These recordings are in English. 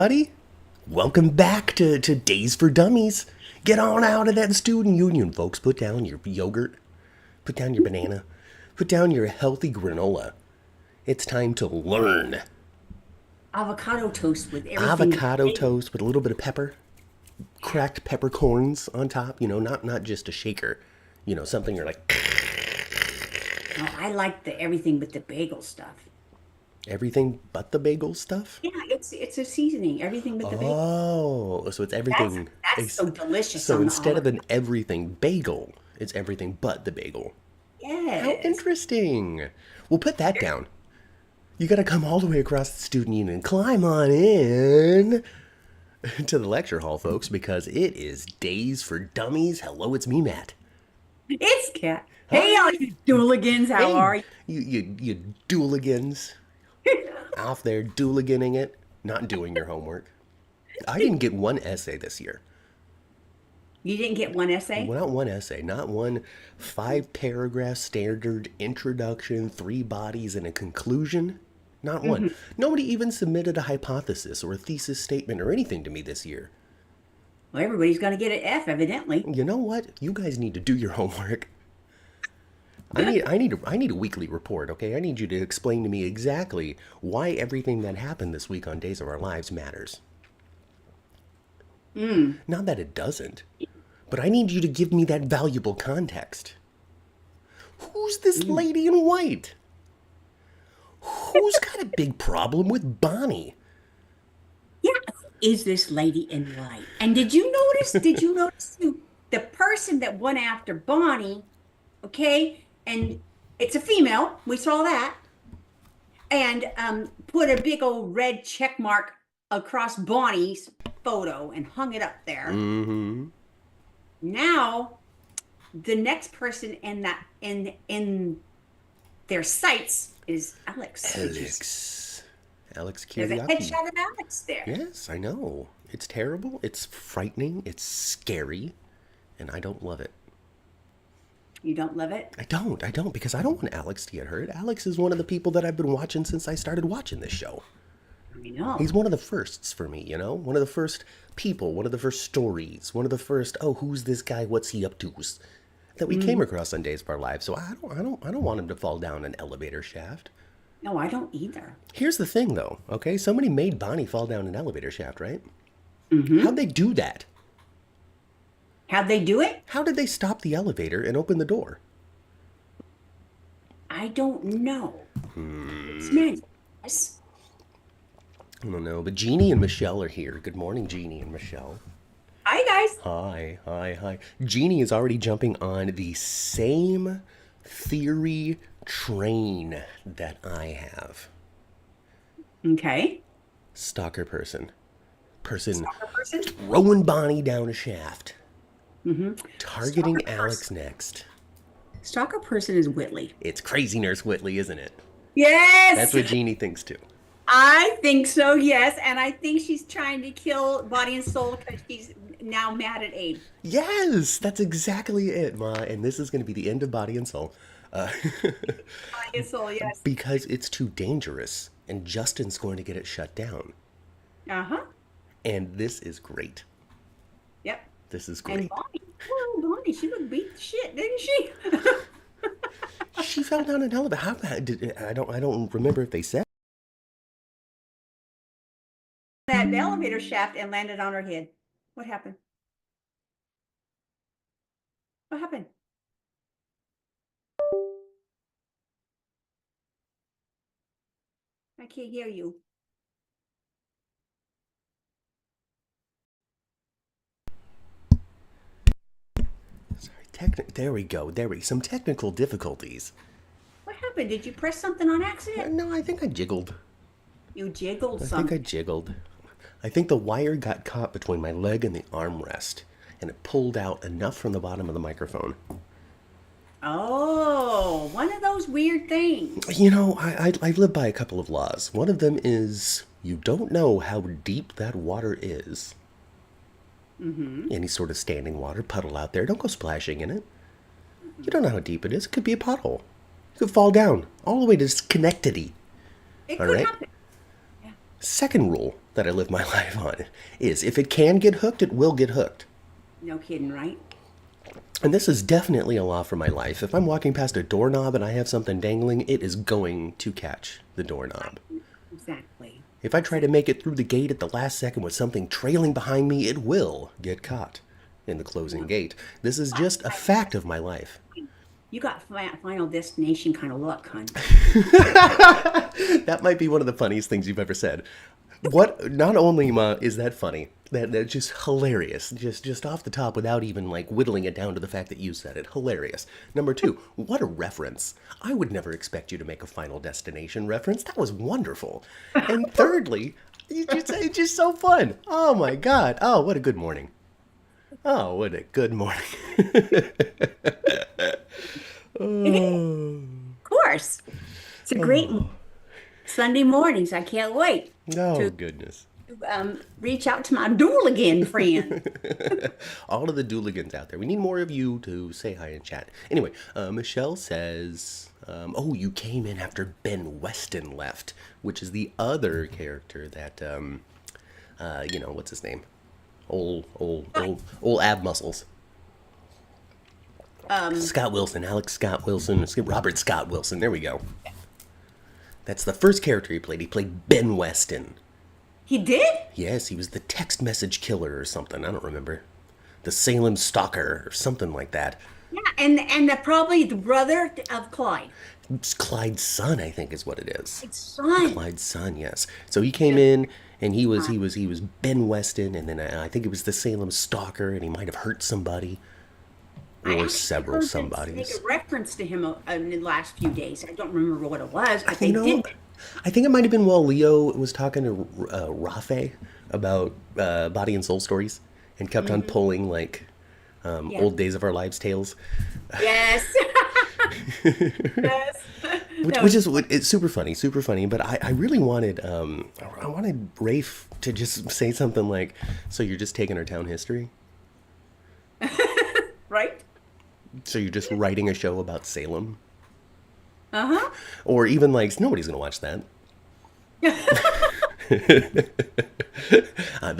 Buddy, welcome back to Days for Dummies. Get on out of that student union, folks. Put down your yogurt, put down your banana, put down your healthy granola. It's time to learn. Avocado toast with everything. Avocado toast with a little bit of pepper, cracked peppercorns on top, not just a shaker. Something you're like, Oh, I like the everything but the bagel stuff. everything but the bagel stuff? Yeah, it's a seasoning. Everything but the bagel. Oh, so it's That's everything. that's so delicious So on the instead of avocado. an everything bagel, it's everything but the bagel. How Yes. interesting. We'll put that down. You gotta come all the way across the student union and climb on in to the lecture hall, folks, because it is Days for Dummies. Hello, it's me, Matt. It's cat. Hey, all Hi. you dooligans, how Hey, are you? you dooligans off there dooliganing it, not doing your homework. I didn't get one essay this year. You didn't get one essay? Well, not one essay, not one 5 paragraph standard introduction, 3 bodies, and a conclusion. Not one. Hmm. Nobody even submitted a hypothesis or a thesis statement or anything to me this year. Well, everybody's gonna get an F, evidently. You know what? You guys need to do your homework. I need a weekly report, okay? I need you to explain to me exactly why everything that happened this week on Days of Our Lives matters. Not that it doesn't, but I need you to give me that valuable context. Who's this lady in white? Who's got a big problem with Bonnie? Yeah, who is this lady in white? And did you notice the person that went after Bonnie, okay? And it's a female, we saw that, and put a big old red check mark across Bonnie's photo and hung it up there. Mm-hmm. Now, the next person in their sights is Alex. Alex There's a Kiriaki. headshot of Alex there. Yes, I know. It's terrible. It's frightening. It's scary. And I don't love it. You don't love it? I don't, because I don't want Alex to get hurt. Alex is one of the people that I've been watching since I started watching this show. I know. He's one of the firsts for me, One of the first people, one of the first stories, one of the first, oh, who's this guy? What's he up to? That we came across on Days of Our Lives. So I don't want him to fall down an elevator shaft. No, I don't either. Here's the thing, though, okay? Somebody made Bonnie fall down an elevator shaft, right? Mm-hmm. How'd they do that? How'd they do it? How did they stop the elevator and open the door? I don't know. It's magic. Yes. I don't know, but Jeannie and Michelle are here. Good morning, Jeannie and Michelle. Hi, guys. Hi, hi, hi. Jeannie is already jumping on the same theory train that I have. Okay. Stalker person. Person Stalker person. throwing Bonnie down a shaft. Mm-hmm. Targeting Stalker Alex person. next. Stalker person is Whitley. It's Crazy Nurse Whitley, isn't it? Yes. That's what Jeannie thinks too. I think so, yes. And I think she's trying to kill Body and Soul because she's now mad at Abe. Yes, that's exactly it, Ma. And this is going to be the end of Body and Soul. Body and Soul, yes. Because it's too dangerous, and Justin's going to get it shut down. Uh-huh. And this is great. Yep. This is And great. Bonnie, oh, Bonnie, she looked beat to shit, didn't she? She fell down an elevator. I don't remember if they said. That elevator shaft and landed on her head. What happened? What happened? I can't hear you. Sorry, there we go. Some technical difficulties. What happened? Did you press something on accident? No, I think I jiggled. You jiggled I think I something. jiggled. I think the wire got caught between my leg and the armrest, and it pulled out enough from the bottom of the microphone. Oh, one of those weird things. I live by a couple of laws. One of them is you don't know how deep that water is. Mm-hmm. Any sort of standing water puddle out there, don't go splashing in it. You don't know how deep it is. It could be a puddle. You could fall down all the way to Schenectady. It All could right. happen. Yeah. Second rule, that I live my life on is if it can get hooked, it will get hooked. No kidding, right? And this is definitely a law for my life. If I'm walking past a doorknob and I have something dangling, it is going to catch the doorknob. Exactly. If I try to make it through the gate at the last second with something trailing behind me, it will get caught in the closing gate. This is just a fact of my life. You got Final Destination kind of luck, hon. That might be one of the funniest things you've ever said. What? Not only is that funny, that's just hilarious. Just off the top, without even like whittling it down to the fact that you said it. Hilarious. Number two, what a reference. I would never expect you to make a Final Destination reference. That was wonderful. And thirdly, it's just so fun. Oh my God. Oh, what a good morning. Oh, what a good morning. Of course. It's a great Sunday mornings. I can't wait Oh, to goodness. reach out to my Dooligan friend. All of the dooligans out there. We need more of you to say hi in chat. Anyway, Michelle says, oh, you came in after Ben Weston left, which is the other character that, what's his name? Old ab muscles. Scott Wilson, Alex Scott Wilson, Robert Scott Wilson. There we go. That's the first character he played. He played Ben Weston. He did? Yes, he was the text message killer or something. I don't remember. The Salem Stalker or something like that. Yeah, and probably the brother of Clyde. It's Clyde's son, I think, is what it is. It's son. Clyde's son, yes. So he came in, and he was Ben Weston, and then I think it was the Salem Stalker, and he might have hurt somebody, or several somebodies. Make a reference to him in the last few days. I don't remember what it was, but they did. I think it might have been while Leo was talking to Rafe about body and soul stories, and kept on pulling like old Days of Our Lives tales. Yes. Yes. Which is it's super funny. But I really wanted I wanted Rafe to just say something like, "So you're just taking our town history, right? So you're just writing a show about Salem." Uh-huh. Or even like, nobody's gonna watch that. The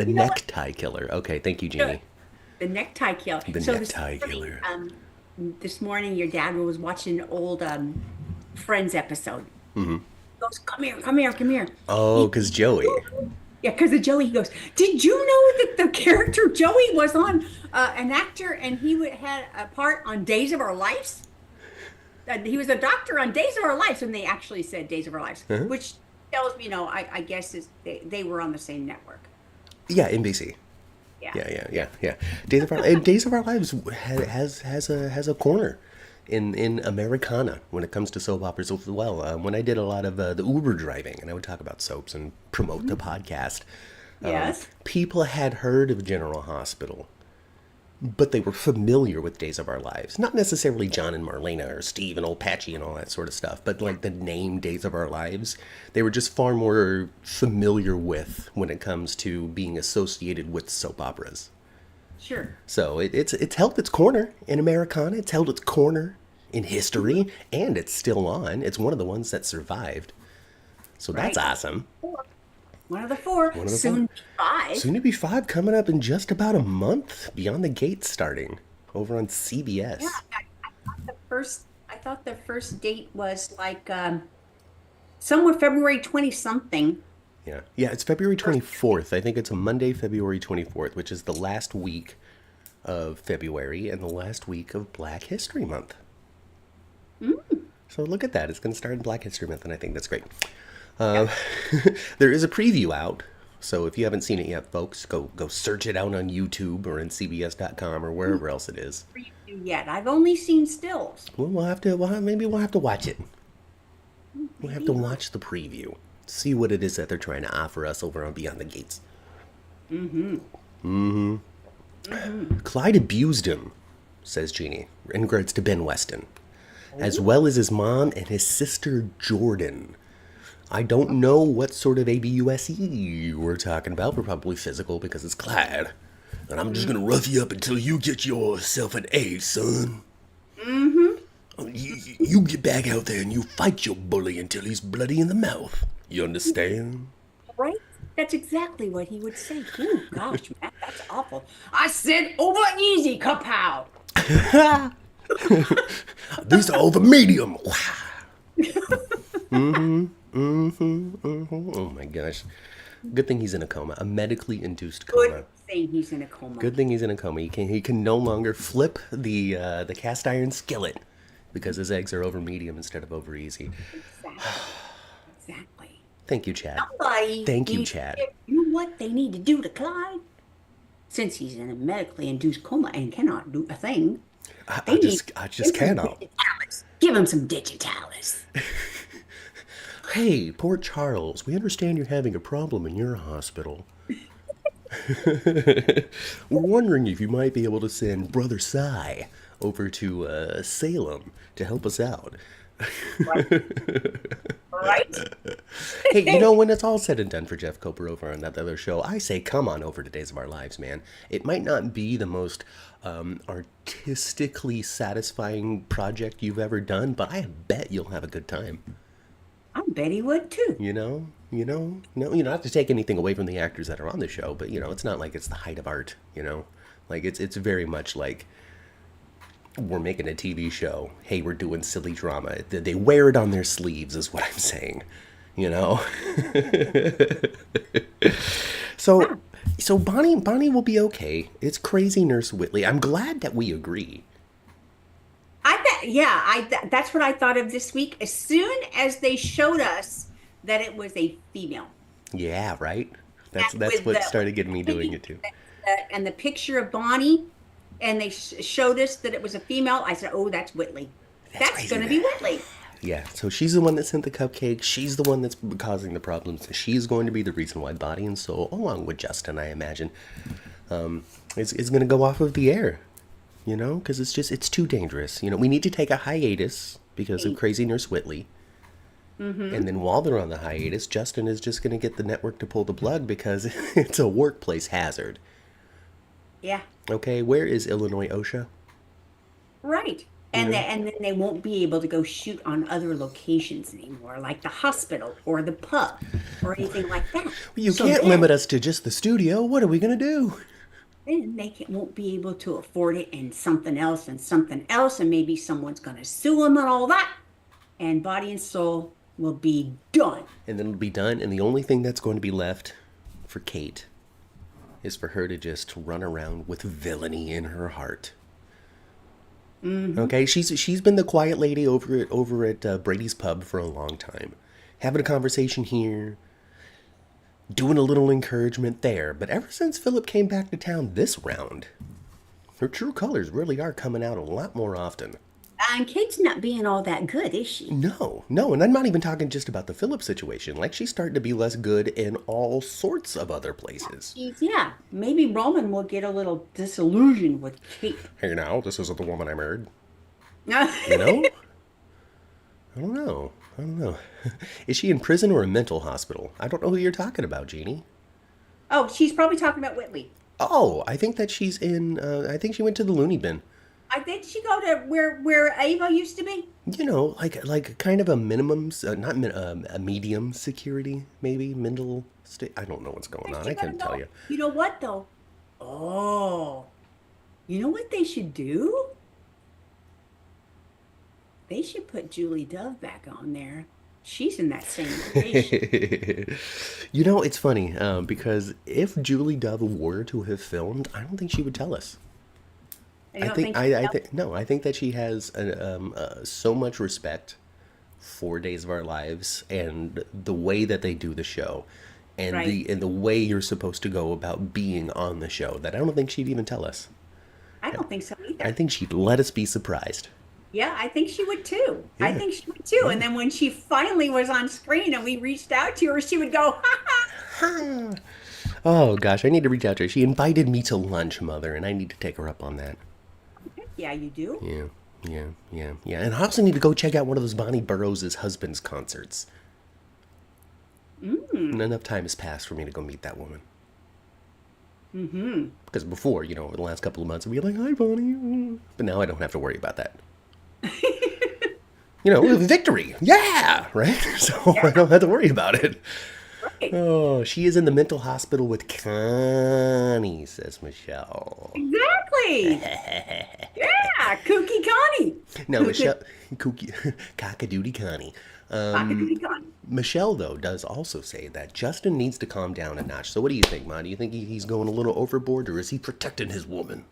necktie killer. Okay, thank you, Jeannie. The necktie killer. The necktie killer. This morning, your dad was watching an old Friends episode. Mm-hmm. He goes, come here. Oh, because Joey. Yeah, because of Joey. He goes, did you know that the character Joey was on an actor and he had a part on Days of Our Lives? He was a doctor on Days of Our Lives when they actually said Days of Our Lives, which tells me, I guess they were on the same network. Yeah, NBC. Yeah. Days of Our Lives has a corner in Americana when it comes to soap operas as well. When I did a lot of the Uber driving, and I would talk about soaps and promote the podcast. Yes. People had heard of General Hospital, but they were familiar with Days of Our Lives. Not necessarily John and Marlena or Steve and Old Patchy and all that sort of stuff, but like the name Days of Our Lives, they were just far more familiar with when it comes to being associated with soap operas. Sure. So it's held its corner in Americana. It's held its corner in history, and it's still on. It's one of the ones that survived. So that's awesome. One of the four. Soon to be 5. Soon to be 5 coming up in just about a month. Beyond the Gates starting over on CBS. Yeah, I thought the first date was like somewhere February 20 something. Yeah, it's February 24th. I think it's a Monday, February 24th, which is the last week of February and the last week of Black History Month. So look at that. It's going to start in Black History Month, and I think that's great. There is a preview out, so if you haven't seen it yet, folks, go search it out on YouTube or on CBS.com or wherever else it is. Preview yet? I've only seen stills. Well, maybe we'll have to watch it. We'll have to watch the preview, see what it is that they're trying to offer us over on Beyond the Gates. Clyde abused him, says Jeannie, in regards to Ben Weston, as well as his mom and his sister Jordan. I don't know what sort of ABUSE we're talking about. We're probably physical because it's Clyde. And I'm just going to rough you up until you get yourself an A, son. You get back out there and you fight your bully until he's bloody in the mouth. You understand? Right? That's exactly what he would say. Oh gosh, man, that's awful. I said over easy, kapow. These are all the medium. Oh my gosh. Good thing he's in a coma, a medically induced coma. Good thing he's in a coma. Good thing he's in a coma. He can no longer flip the cast iron skillet because his eggs are over medium instead of over easy. Exactly. Exactly. Thank you, Chad. Somebody Thank you, needs to Chad. you know what they need to do to Clyde? Since he's in a medically induced coma and cannot do a thing, I they need just I just cannot. digitalis. Give him some digitalis. Hey, Port Charles, we understand you're having a problem in your hospital. We're wondering if you might be able to send Brother Cy over to Salem to help us out. Right? Right? Hey, you know, when it's all said and done for Jeff Coper over on that other show, I say come on over to Days of Our Lives, man. It might not be the most artistically satisfying project you've ever done, but I bet you'll have a good time. I bet he would too. No, not to take anything away from the actors that are on the show, but it's not like it's the height of art, like it's very much like we're making a TV show. Hey, we're doing silly drama. They wear it on their sleeves, is what I'm saying, you know. So, so Bonnie will be okay. It's crazy, Nurse Whitley. I'm glad that we agree. I bet, yeah, that's what I thought of this week. As soon as they showed us that it was a female, Yeah, right. That's and that's with what started getting me doing it too. and the picture of Bonnie, and they showed us that it was a female, I said, "Oh, that's Whitley. That's That's crazy, going to man. be Whitley." Yeah, so she's the one that sent the cupcake. She's the one that's causing the problems. She's going to be the reason why Body and Soul, along with Justin, I imagine, is going to go off of the air. Because it's too dangerous. We need to take a hiatus because of Crazy Nurse Whitley. And then while they're on the hiatus, Justin is just going to get the network to pull the plug because it's a workplace hazard. Yeah, Okay, where is Illinois OSHA? right. And then they won't be able to go shoot on other locations anymore, like the hospital or the pub or anything like that. You So can't then, limit us to just the studio. What are we going to do? then won't be able to afford it and something else, and maybe someone's going to sue them and all that. And Body and Soul will be done. And then it'll be done, and the only thing that's going to be left for Kate is for her to just run around with villainy in her heart. Okay, she's been the quiet lady over at Brady's pub for a long time, having a conversation here, doing a little encouragement there. But ever since Philip came back to town this round, her true colors really are coming out a lot more often. And Kate's not being all that good, is she? No, and I'm not even talking just about the Philip situation. Like, she's starting to be less good in all sorts of other places. Yeah, maybe Roman will get a little disillusioned with Kate. Hey, now, this isn't the woman I married. No. You know? I don't know. Is she in prison or a mental hospital? I don't know who you're talking about, Jeannie. Oh, she's probably talking about Whitley. Oh, I think that she's in, I think she went to the loony bin. Did she go to where Ava used to be? Like kind of a minimum, a medium security, maybe, middle state. I don't know what's going on. I couldn't tell you. You know what though? Oh, you know what they should do? They should put Julie Dove back on there. She's in that same location. It's funny, because if Julie Dove were to have filmed, I don't think she would tell us. I don't think so. No, I think that she has so much respect for Days of Our Lives and the way that they do the show, and Right. the way you're supposed to go about being on the show, that I don't think she'd even tell us. I don't think so either. I think she'd let us be surprised. Yeah, I think she would too. I Yeah. think she would too. And then when she finally was on screen and we reached out to her, she would go, ha ha. Oh gosh, I need to reach out to her. She invited me to lunch, Mother, and I need to take her up on that. Yeah, you do. Yeah. And I also need to go check out one of those Bonnie Burrows' husband's concerts. And enough time has passed for me to go meet that woman. Because before, over the last couple of months, I'd be like, hi, Bonnie. But now I don't have to worry about that. Victory. Yeah, right? So I don't have to worry about it. Oh, she is in the mental hospital with Connie, says Michelle. Exactly. Yeah, Kooky Connie. No, Michelle, Kooky, Cockadoodie Connie. Cockatoo Connie. Michelle, though, does also say that Justin needs to calm down a notch. So what do you think, Ma? Do you think he's going a little overboard, or is he protecting his woman?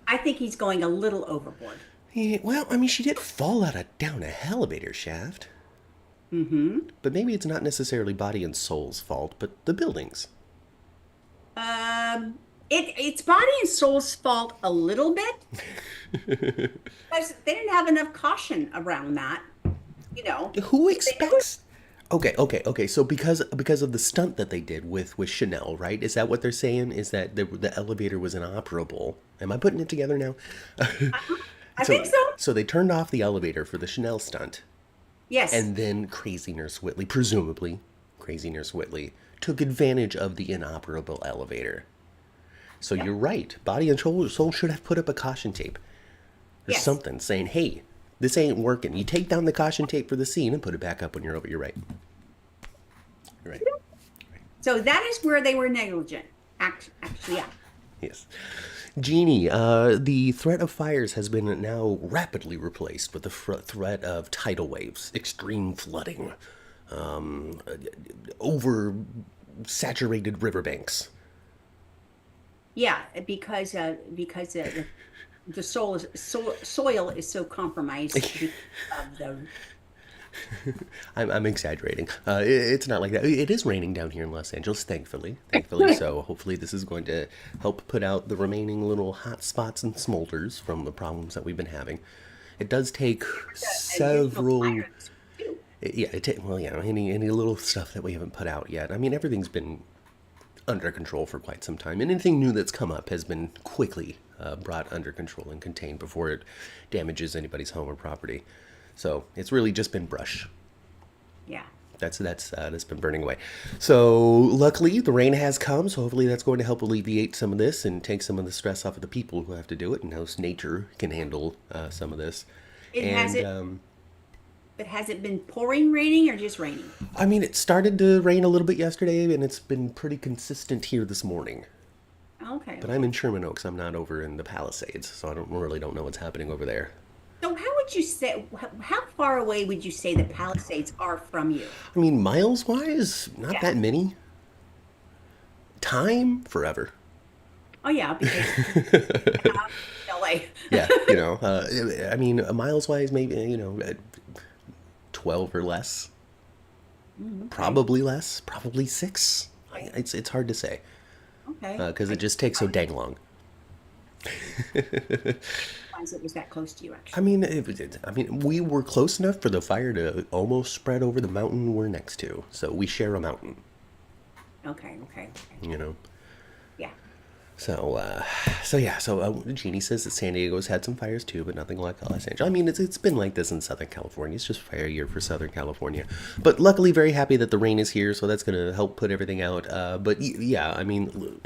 I think he's going a little overboard. Yeah, well, I mean, she did fall down a elevator shaft. Mm-hmm. But maybe it's not necessarily body and soul's fault, but the buildings. It's body and soul's fault a little bit because they didn't have enough caution around that. You know, Who expects? Okay. So because of the stunt that they did with Chanel, right? Is that what they're saying? Is that the elevator was inoperable? Am I putting it together now? I think so. So they turned off the elevator for the Chanel stunt, Yes. and then Crazy Nurse Whitley, presumably Crazy Nurse Whitley, took advantage of the inoperable elevator. So you're right. Body and soul should have put up a caution tape or Yes. something saying, "Hey, this ain't working." You take down the caution tape for the scene and put it back up when you're over. You're right. You're right. So that is where they were negligent. Actually, yeah. Yes. Jeannie, the threat of fires has been now rapidly replaced with the threat of tidal waves, extreme flooding, over saturated riverbanks. Yeah, because the soil is so compromised because of the. I'm exaggerating. It's not like that. It is raining down here in Los Angeles, thankfully. So hopefully this is going to help put out the remaining little hot spots and smolders from the problems that we've been having. It does take several. Yeah, any little stuff that we haven't put out yet. I mean, everything's been under control for quite some time, and anything new that's come up has been quickly brought under control and contained before it damages anybody's home or property. So it's really just been brush. Yeah. That's been burning away. So luckily the rain has come, so hopefully that's going to help alleviate some of this and take some of the stress off of the people who have to do it, and how nature can handle some of this. But has it been pouring raining or just raining? I mean, it started to rain a little bit yesterday, and it's been pretty consistent here this morning. Okay. But I'm in Sherman Oaks. I'm not over in the Palisades, so I don't know what's happening over there. So how would you say, how far away would you say the Palisades are from you? I mean, miles wise, not that many. Time, forever. Oh yeah, because LA. Yeah, I mean, miles wise, maybe 12 or less. Okay. Probably less. Probably 6. It's hard to say. Okay. Because it just takes so dang long. It was that close to you, actually. I mean, we were close enough for the fire to almost spread over the mountain we're next to. So we share a mountain. Okay. Yeah. So Jeannie says that San Diego's had some fires too, but nothing like Los Angeles. I mean, it's been like this in Southern California. It's just fire year for Southern California. But luckily, very happy that the rain is here, so that's going to help put everything out. But yeah, I mean,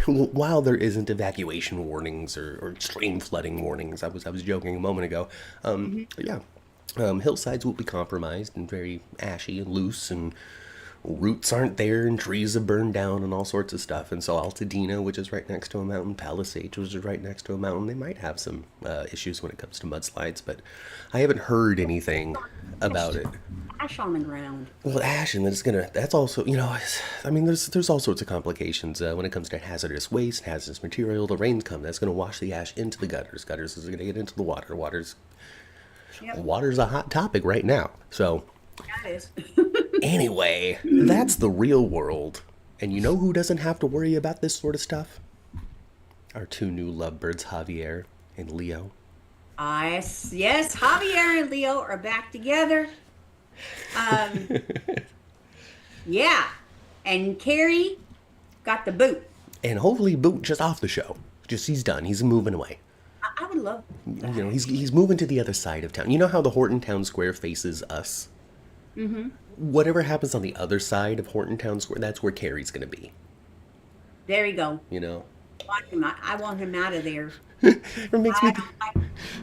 while there isn't evacuation warnings or extreme flooding warnings, I was joking a moment ago. Yeah, hillsides will be compromised and very ashy and loose, and roots aren't there, and trees have burned down, and all sorts of stuff. And so Altadena, which is right next to a mountain, Palisades, which is right next to a mountain, they might have some issues when it comes to mudslides, but I haven't heard anything about it. Ash on the ground. Well, ash, and that's also, I mean, there's all sorts of complications when it comes to hazardous waste, hazardous material. The rains come, that's going to wash the ash into the gutters. Gutters is going to get into the water. Water's a hot topic right now. So That is. anyway, that's the real world. And you know who doesn't have to worry about this sort of stuff? Our 2 new lovebirds, Javier and Leo. Yes, Javier and Leo are back together. Yeah, and Carrie got the boot. And hopefully Boot just off the show. Just he's done. He's moving away. I would love that. He's moving to the other side of town. You know how the Horton Town Square faces us? Mm-hmm. Whatever happens on the other side of Horton Town Square, that's where Carrie's going to be. There you go. I want him out of there. It makes me...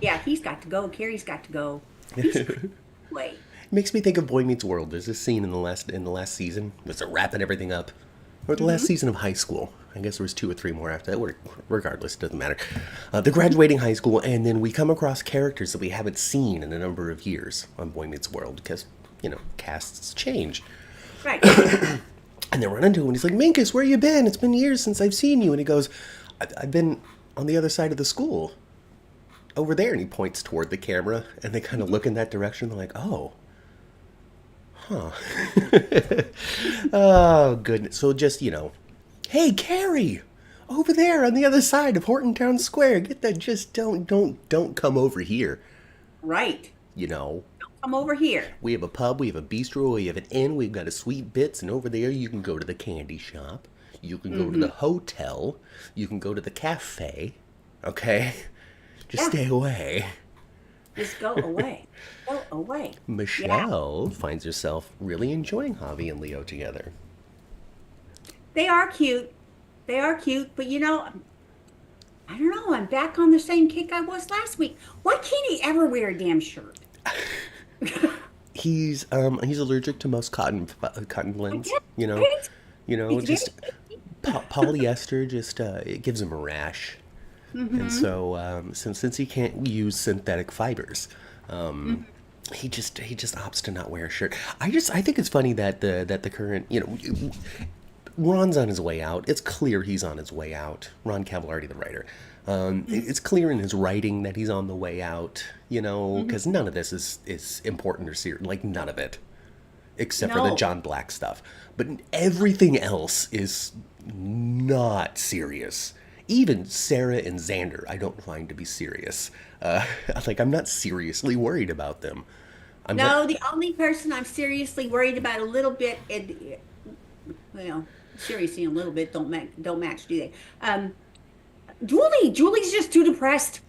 Yeah, he's got to go. Carrie's got to go. He's away. Makes me think of Boy Meets World. There's this scene in the last season. Was it wrapping everything up? Or the last season of high school. I guess there was 2 or 3 more after that. Regardless, it doesn't matter. They're graduating high school, and then we come across characters that we haven't seen in a number of years on Boy Meets World because, casts change. Right. And they run into him, and he's like, Minkus, where you been? It's been years since I've seen you. And he goes, I've been on the other side of the school. Over there. And he points toward the camera, and they kind of look in that direction. They're like, oh. Huh. Oh, goodness. So just, hey, Carrie, over there on the other side of Horton Town Square. Get that. Just don't come over here. Right. Don't come over here. We have a pub, we have a bistro, we have an inn, we've got a Sweet Bits, and over there you can go to the candy shop. You can go to the hotel. You can go to the cafe. Okay? Just stay away. Just go away. Go away. Michelle finds herself really enjoying Javi and Leo together. They are cute. They are cute, but I don't know. I'm back on the same kick I was last week. Why can't he ever wear a damn shirt? He's allergic to most cotton blends. Just polyester. Just it gives him a rash. And so since he can't use synthetic fibers, he just opts to not wear a shirt. I think it's funny that the current Ron's on his way out. It's clear he's on his way out. Ron Cavallari, the writer. It's clear in his writing that he's on the way out. Because none of this is important or serious. Like none of it, except for the John Black stuff. But everything else is not serious. Even Sarah and Xander, I don't find to be serious. I'm not seriously worried about them. The only person I'm seriously worried about a little bit, seriously a little bit, don't match, do they? Julie's just too depressed.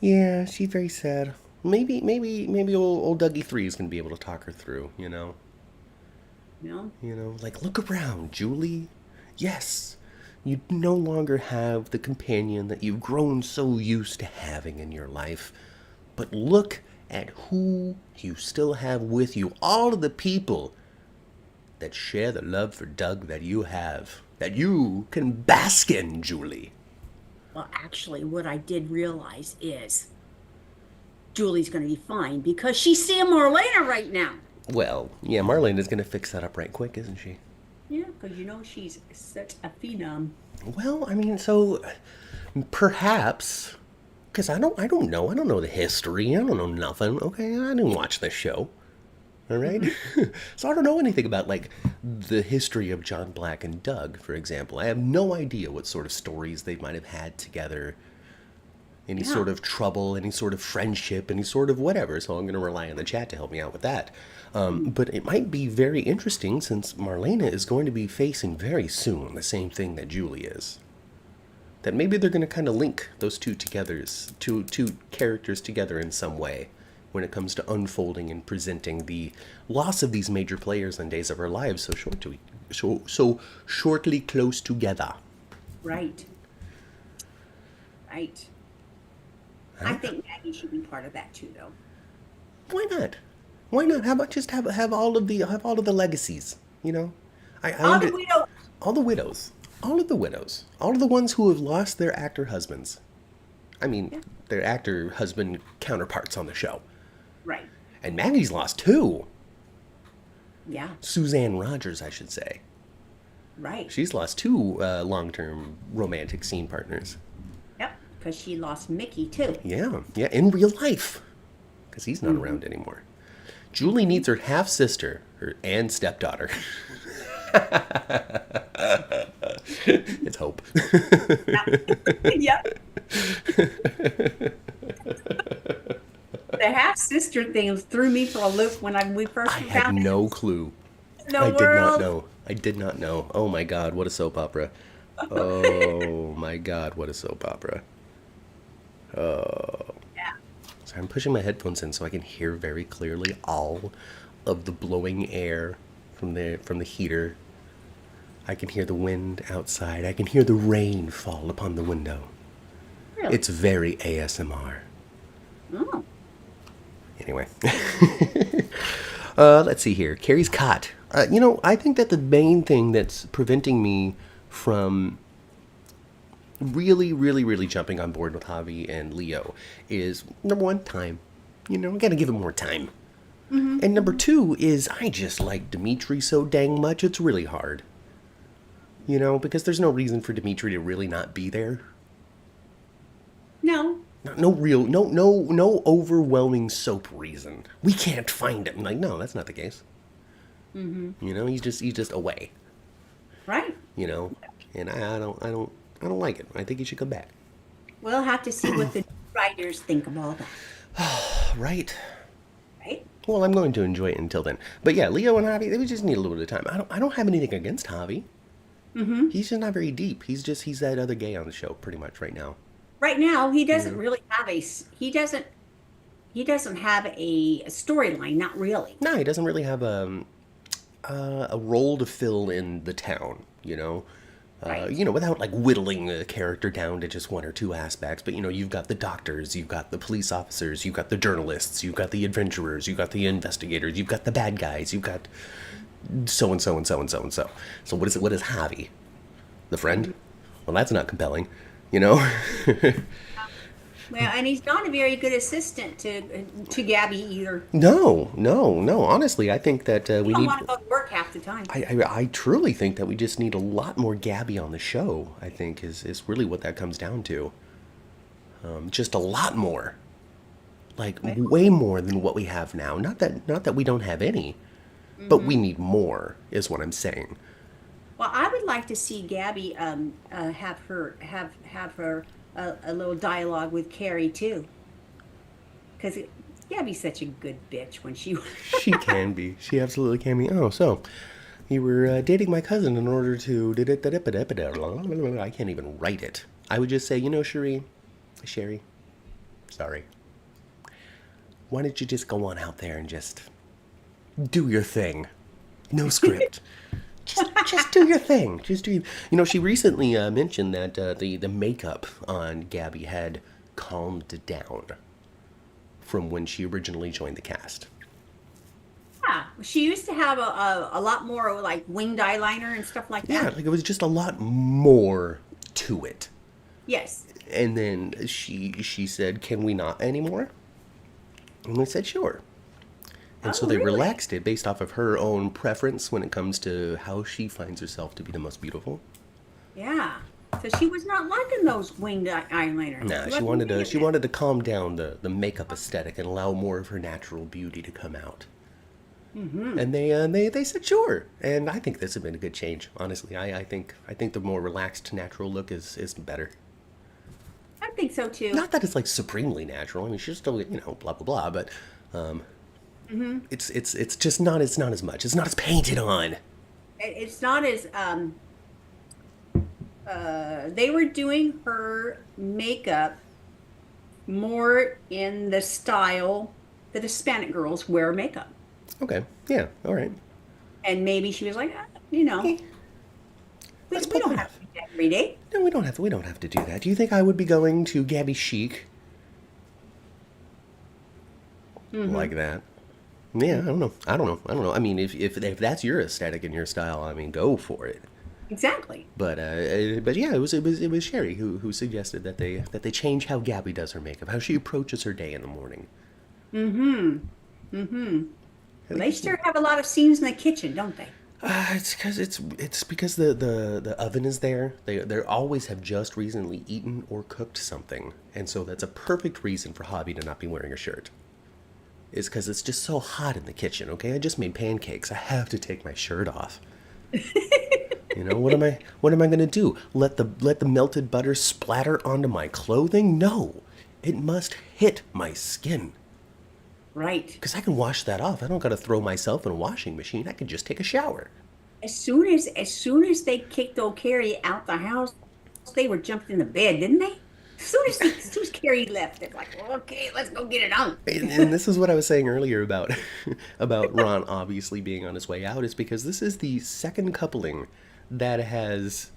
Yeah, she's very sad. Maybe old Dougie 3 is gonna be able to talk her through. Look around, Julie. Yes. You no longer have the companion that you've grown so used to having in your life. But look at who you still have with you. All of the people that share the love for Doug that you have. That you can bask in, Julie. Well, actually, what I did realize is Julie's going to be fine because she's seeing Marlena right now. Well, yeah, Marlena's going to fix that up right quick, isn't she? Yeah, because she's such a phenom. Well, so perhaps, because I don't know. I don't know the history. I don't know nothing. Okay, I didn't watch this show. All right, so I don't know anything about the history of John Black and Doug, for example. I have no idea what sort of stories they might have had together. Any sort of trouble, any sort of friendship, any sort of whatever. So I'm going to rely on the chat to help me out with that. But it might be very interesting since Marlena is going to be facing very soon the same thing that Julie is. That maybe they're going to kind of link those two characters together in some way when it comes to unfolding and presenting the loss of these major players on Days of Our Lives so shortly close together. Right. I think Maggie should be part of that too, though. Why not? Why not? How about just have all of the legacies? The widows. All the widows. All of the widows. All of the ones who have lost their actor husbands. Their actor husband counterparts on the show. Right. And Maggie's lost 2. Yeah. Suzanne Rogers, I should say. Right. She's lost 2 long-term romantic scene partners. Yep, because she lost Mickey, too. Yeah, in real life. Because he's not around anymore. Julie needs her half-sister and stepdaughter. It's hope. Yep. The half-sister thing threw me for a loop when we first found it. I had no clue. I did not know. Oh my God, what a soap opera. Oh my God, what a soap opera. Oh. Yeah. So I'm pushing my headphones in so I can hear very clearly all of the blowing air from the heater. I can hear the wind outside. I can hear the rain fall upon the window. Really? It's very ASMR. Oh. Anyway. Let's see here. Carrie's cot. You know, I think that the main thing that's preventing me from really, really, really jumping on board with Javi and Leo is, number one, time. You know, I gotta give it more time. And number two is I just like Dimitri so dang much, it's really hard. You know, because there's no reason for Dimitri to really not be there. No. No overwhelming soap reason. We can't find him. Like, no, that's not the case. You know, he's just away. Right. You know, and I don't like it. I think he should come back. We'll have to see what the writers think of all that. Right. Right? Well, I'm going to enjoy it until then. But yeah, Leo and Javi, they just need a little bit of time. I don't have anything against Javi. He's just not very deep. He's that other gay on the show pretty much right now. Right now, he doesn't really have he doesn't have a storyline, not really. No, he doesn't really have a role to fill in the town, you know? Right. You know, without like whittling a character down to just one or two aspects. But, you know, you've got the doctors, you've got the police officers, you've got the journalists, you've got the adventurers, you've got the investigators, you've got the bad guys, you've got so and so and so and so and so. So what is it? What is Javi? The friend? Well, that's not compelling, you know? Well, and he's not a very good assistant to Gabby either. No. Honestly, I think that we I don't need. want to go to work half the time. I truly think that we just need a lot more Gabby on the show. I think is really what that comes down to. Just a lot more, like way more than what we have now. Not that we don't have any, but we need more. Is what I'm saying. Well, I would like to see Gabby have her a little dialogue with Carrie too, because Gabby's such a good bitch when she. She can be. She absolutely can be. Oh, so you were dating my cousin in order to. I can't even write it. I would just say, you know, Sherry, sorry. Why don't you just go on out there and just do your thing? No script. Just do your thing. Just do. You know, she recently mentioned that the makeup on Gabby had calmed down from when she originally joined the cast. Yeah, she used to have a lot more like winged eyeliner and stuff like that. Yeah, like it was just a lot more to it. Yes. And then she said, "Can we not anymore?" And we said, "Sure." And so they really? relaxed it based off of her own preference when it comes to how she finds herself to be the most beautiful. Yeah. So she was not liking those winged eyeliner. Nah, she wanted to calm down the makeup aesthetic and allow more of her natural beauty to come out. And they said sure, and I think this has been a good change. Honestly, I think the more relaxed natural look is better. I think so too. Not that it's like supremely natural. I mean, she's still, you know, blah blah blah, but it's just not as much. It's not as painted on. It's not as they were doing her makeup more in the style that Hispanic girls wear makeup. Okay. Yeah. All right. And maybe she was like, you know, we don't have to do that every day. No, we don't have to do that. Do you think I would be going to Gabby Chic like that? Yeah, I don't know. I mean, if that's your aesthetic and your style, I mean, go for it. Exactly. But yeah, it was Sherry who suggested that they change how Gabby does her makeup, how she approaches her day in the morning. They sure have a lot of scenes in the kitchen, don't they? It's because the oven is there. They always have just recently eaten or cooked something, and so that's a perfect reason for Javi to not be wearing a shirt. Is because it's just so hot in the kitchen. Okay, I just made pancakes. I have to take my shirt off. You know, what am I gonna do? Let the melted butter splatter onto my clothing? No, it must hit my skin. Right. Because I can wash that off. I don't got to throw myself in a washing machine. I can just take a shower. As soon as they kicked old Carrie out the house, they were jumping in the bed, didn't they? As soon as Carrie left, they're like, okay, let's go get it on. And this is what I was saying earlier about Ron obviously being on his way out, is because this is the second coupling that has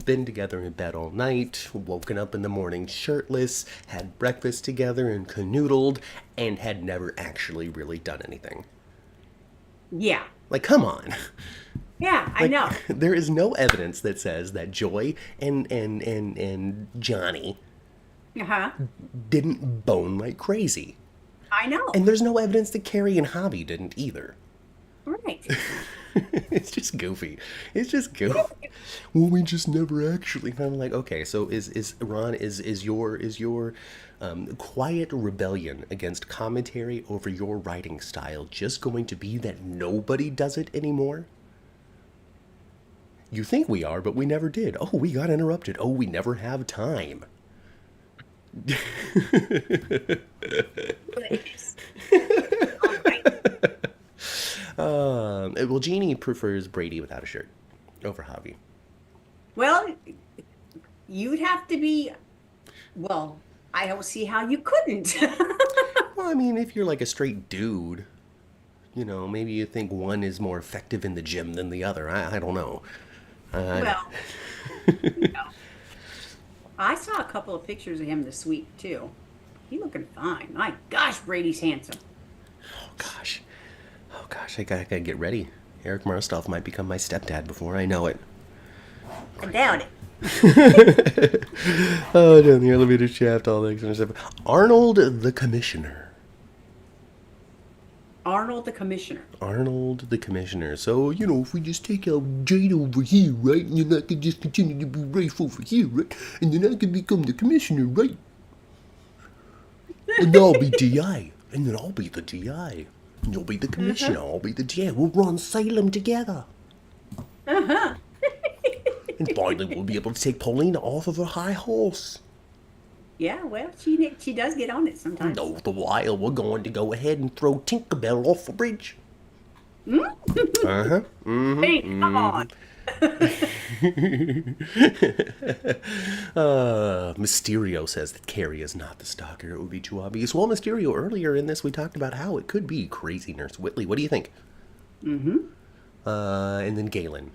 been together in bed all night, woken up in the morning shirtless, had breakfast together and canoodled, and had never actually really done anything. Yeah. Like, come on. Yeah, I Like, know. there is no evidence that says that Joy and Johnny Uh-huh. didn't bone like crazy. I know. And there's no evidence that Carrie and Javi didn't either. Right. It's just goofy. It's just goofy. Well, we just never actually. And I'm like, okay, so is Ron is your quiet rebellion against commentary over your writing style just going to be that nobody does it anymore? You think we are, but we never did. Oh, we got interrupted. Oh, we never have time. Goodness. All right. Well, Jeannie prefers Brady without a shirt over Javi. Well, you'd have to be, well, I don't see how you couldn't. Well, I mean, if you're like a straight dude, maybe you think one is more effective in the gym than the other. I don't know. Well, you know, I saw a couple of pictures of him this week too. He looking fine. My gosh, Brady's handsome. Oh gosh, I gotta get ready. Eric Marstoff might become my stepdad before I know it. I doubt it. Oh, down the elevator shaft, all that kind of stuff. Arnold the Commissioner. Arnold the Commissioner. Arnold the Commissioner. So, if we just take out Jade over here, right? And then I can just continue to be Rafe over here, right? And then I can become the Commissioner, right? And I'll be DI. And then I'll be the DI. And you'll be the Commissioner. I'll be the DI. We'll run Salem together. Uh-huh. And finally we'll be able to take Paulina off of her high horse. Yeah, well, she does get on it sometimes. No, the while we're going to go ahead and throw Tinkerbell off the bridge. Uh-huh. Hey, come on. Mysterio says that Carrie is not the stalker. It would be too obvious. Well, Mysterio, earlier in this, we talked about how it could be crazy Nurse Whitley. What do you think? Mm-hmm. And then Galen.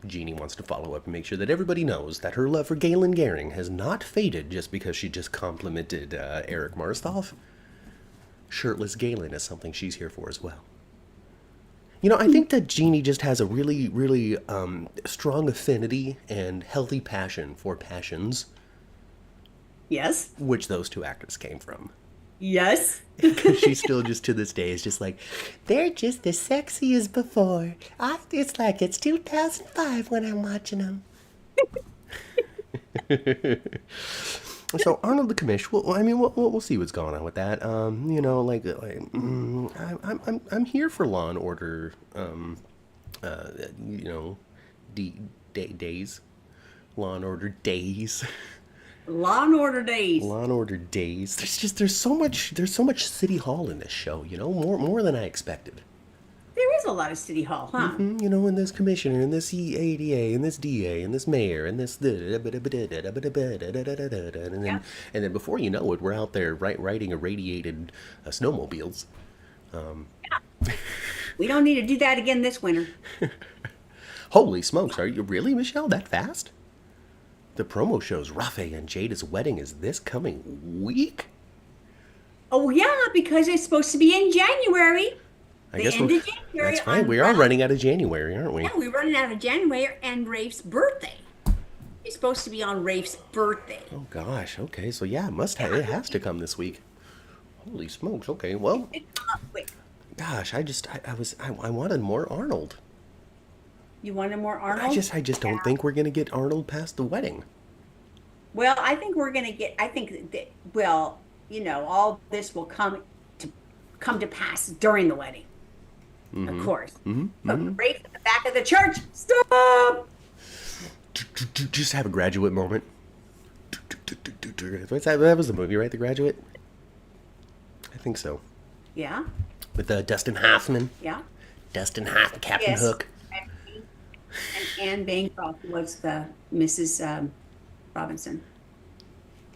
Jeannie wants to follow up and make sure that everybody knows that her love for Galen Gehring has not faded just because she just complimented Eric Marstoff. Shirtless Galen is something she's here for as well. I think that Jeannie just has a really, really strong affinity and healthy passion for passions. Yes. Which those two actors came from. Yes. Because she still just to this day is just like, they're just as sexy as before. It's like it's 2005 when I'm watching them. So Arnold the Commish. Well, I mean, we'll see what's going on with that. I'm here for Law and Order. Days, Law and Order Days. Law and Order Days. Law and Order Days. There's so much City Hall in this show. More than I expected. There is a lot of City Hall, huh? And this commissioner, and this ADA, and this DA, and this mayor, and this... And then before you know it, we're out there riding irradiated snowmobiles. Yeah. We don't need to do that again this winter. Holy smokes, are you really, Michelle, that fast? The promo shows Rafe and Jada's wedding is this coming week? Oh, yeah, because it's supposed to be in January. I guess end of January. That's right. We are running out of January, aren't we? Yeah, we're running out of January and Rafe's birthday. It's supposed to be on Rafe's birthday. Oh gosh. Okay. So yeah, it has to come this week. Holy smokes. Okay. Well. It's not quick. Gosh, I wanted more Arnold. You wanted more Arnold? I just don't think we're gonna get Arnold past the wedding. Well, I think we're gonna get. I think that. Well, all this will come to pass during the wedding. Of course. But Rafe at the back of the church. Stop! Just have a graduate moment. That was the movie, right? The Graduate? I think so. Yeah. With Dustin Hoffman. Yeah. Dustin Hoffman, Captain Hook. And Anne Bancroft was the Mrs. Robinson.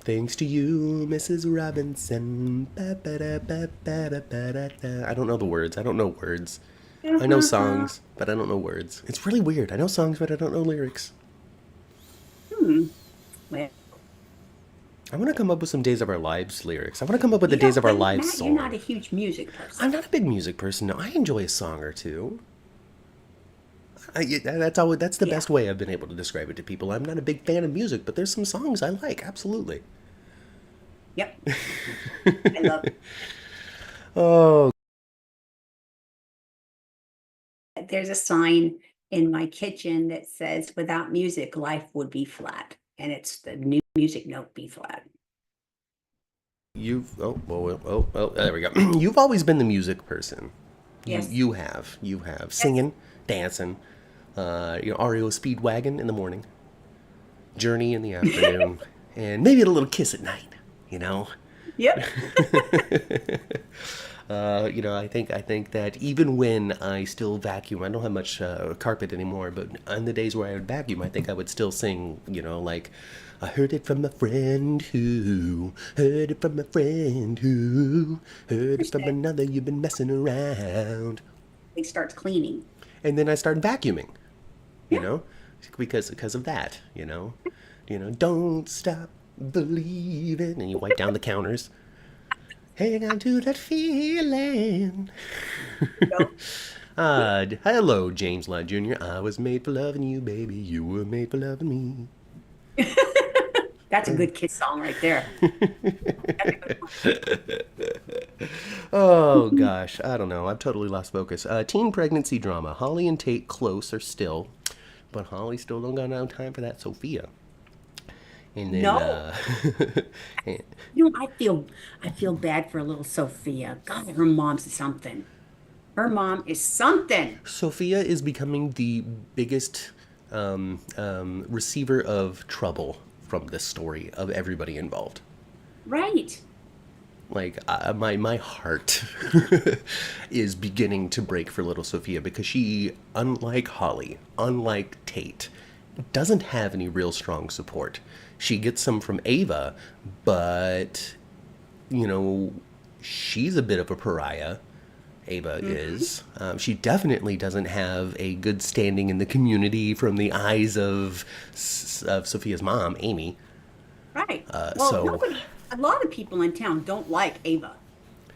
Thanks to you, Mrs. Robinson. I don't know the words. I don't know words. I know songs, but I don't know words. It's really weird. I know songs, but I don't know lyrics. Well, I want to come up with some Days of Our Lives lyrics. I want to come up with the You know, Days of Our but Lives Matt, you're not a song. huge music person. I'm not a big music person. No, I enjoy a song or two. That's all. That's the Yeah. best way I've been able to describe it to people. I'm not a big fan of music, but there's some songs I like. Absolutely. Yep. I love Oh, it. There's a sign in my kitchen that says, without music, life would be flat. And it's the new music note B flat. you've there we go. You've always been the music person. You Yes. you have you have Yes. singing, dancing, REO Speedwagon in the morning, Journey in the afternoon, and maybe a little Kiss at night. You know. Yep. I think that even when I still vacuum, I don't have much carpet anymore. But on the days where I would vacuum, I think I would still sing. Like I heard it from a friend who heard it from a friend who heard it from another. You've been messing around, He starts cleaning. and then I started vacuuming. You Yeah. know, because of that. Don't stop believing, and you wipe down the counters. Hang on to that feeling. So, Hello, James Lott Jr. I was made for loving you, baby. You were made for loving me. that's a good Kiss song right there. That's a good Oh, one. gosh. I don't know. I've totally lost focus. Teen pregnancy drama. Holly and Tate close are still, but Holly still don't got no time for that Sophia. And then, No. I feel bad for little Sophia. God, her mom's something. Her mom is something. Sophia is becoming the biggest receiver of trouble from this story of everybody involved. Right. Like my heart is beginning to break for little Sophia because she, unlike Holly, unlike Tate, doesn't have any real strong support. She gets some from Ava, but you know she's a bit of a pariah. Ava is. She definitely doesn't have a good standing in the community from the eyes of Sophia's mom, Amy. Right. Well, So a lot of people in town don't like Ava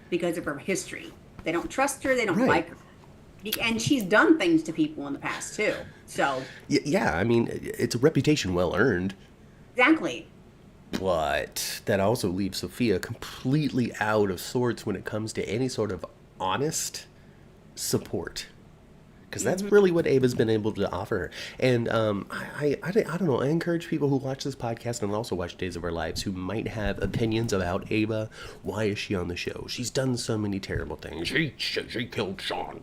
because of her history. They don't trust her. They don't right. like her. And she's done things to people in the past too. So, Yeah, I mean, it's a reputation well earned. exactly. But that also leaves Sophia completely out of sorts when it comes to any sort of honest support. Because that's Hmm. really what Ava's been able to offer her. And I don't know, I encourage people who watch this podcast and also watch Days of Our Lives who might have opinions about Ava. Why is she on the show? She's done so many terrible things. She killed Sean.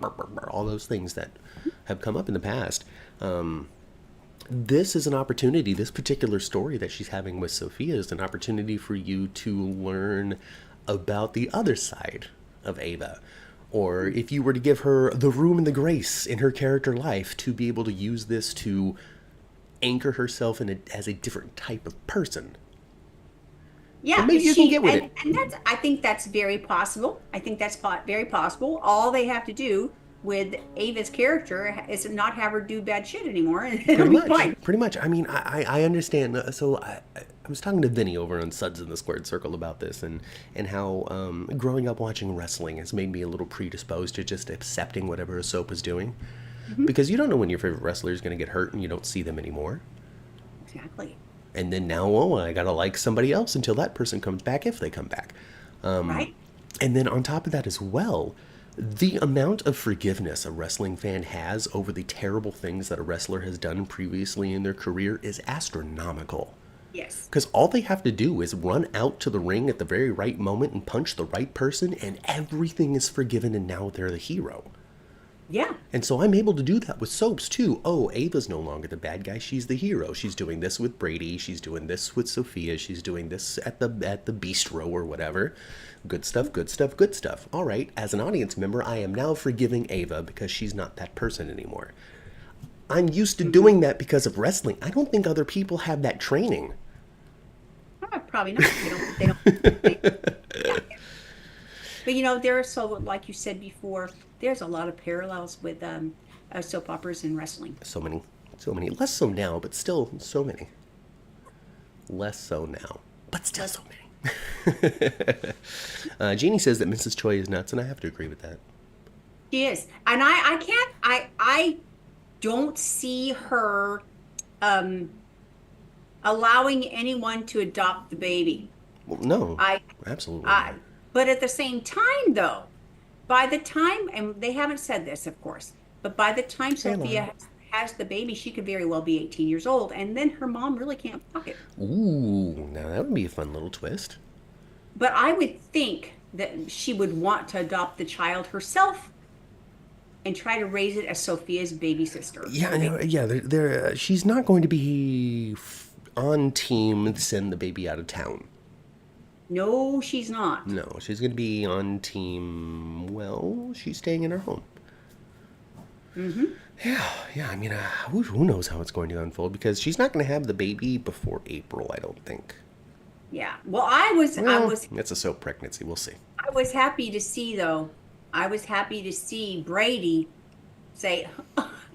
All those things that have come up in the past. This is an opportunity, this particular story that she's having with Sophia is an opportunity for you to learn about the other side of Ava. Or if you were to give her the room and the grace in her character life to be able to use this to anchor herself as a different type of person. Yeah, And maybe you can get with it. and I think that's very possible. I think that's very possible. All they have to do with Ava's character is not have her do bad shit anymore, and it'll Pretty be much. fine. Pretty much. I mean, I understand. I was talking to Vinny over on Suds in the Squared Circle about this and how growing up watching wrestling has made me a little predisposed to just accepting whatever a soap is doing. Hmm. Because you don't know when your favorite wrestler is going to get hurt and you don't see them anymore. Exactly. And then now, oh, I got to like somebody else until that person comes back, if they come back. Right? And then on top of that as well, the amount of forgiveness a wrestling fan has over the terrible things that a wrestler has done previously in their career is astronomical. Yes. Because all they have to do is run out to the ring at the very right moment and punch the right person, and everything is forgiven, and now they're the hero. Yeah. And so I'm able to do that with soaps too. Oh, Ava's no longer the bad guy, she's the hero. She's doing this with Brady, she's doing this with Sophia, she's doing this at the bistro or whatever. Good stuff, good stuff, good stuff. All right, as an audience member, I am now forgiving Ava because she's not that person anymore. I'm used to doing that because of wrestling. I don't think other people have that training. Probably not. Yeah. But there are, so like you said before, there's a lot of parallels with soap operas and wrestling. So many. Less so now, but still so many. Less so now. but still so many. Jeannie says that Mrs. Choi is nuts, and I have to agree with that. She is. And I can't, I don't see her allowing anyone to adopt the baby. Well, no, I, absolutely I, not. but at the same time, though, by the time, and they haven't said this, of course, but by the time Hey, Sophia Laura. has the baby, she could very well be 18 years old, and then her mom really can't fuck it. Ooh, now that would be a fun little twist. But I would think that she would want to adopt the child herself and try to raise it as Sophia's baby sister. Yeah, yeah. She's not going to be on team send the baby out of town. No, she's not. No, she's going to be on team. Well, she's staying in her home. Mm-hmm. Yeah. I mean, who knows how it's going to unfold because she's not going to have the baby before April. I don't think. Yeah. Well, I was It's a soap pregnancy. We'll see. I was happy to see though. I was happy to see Brady say,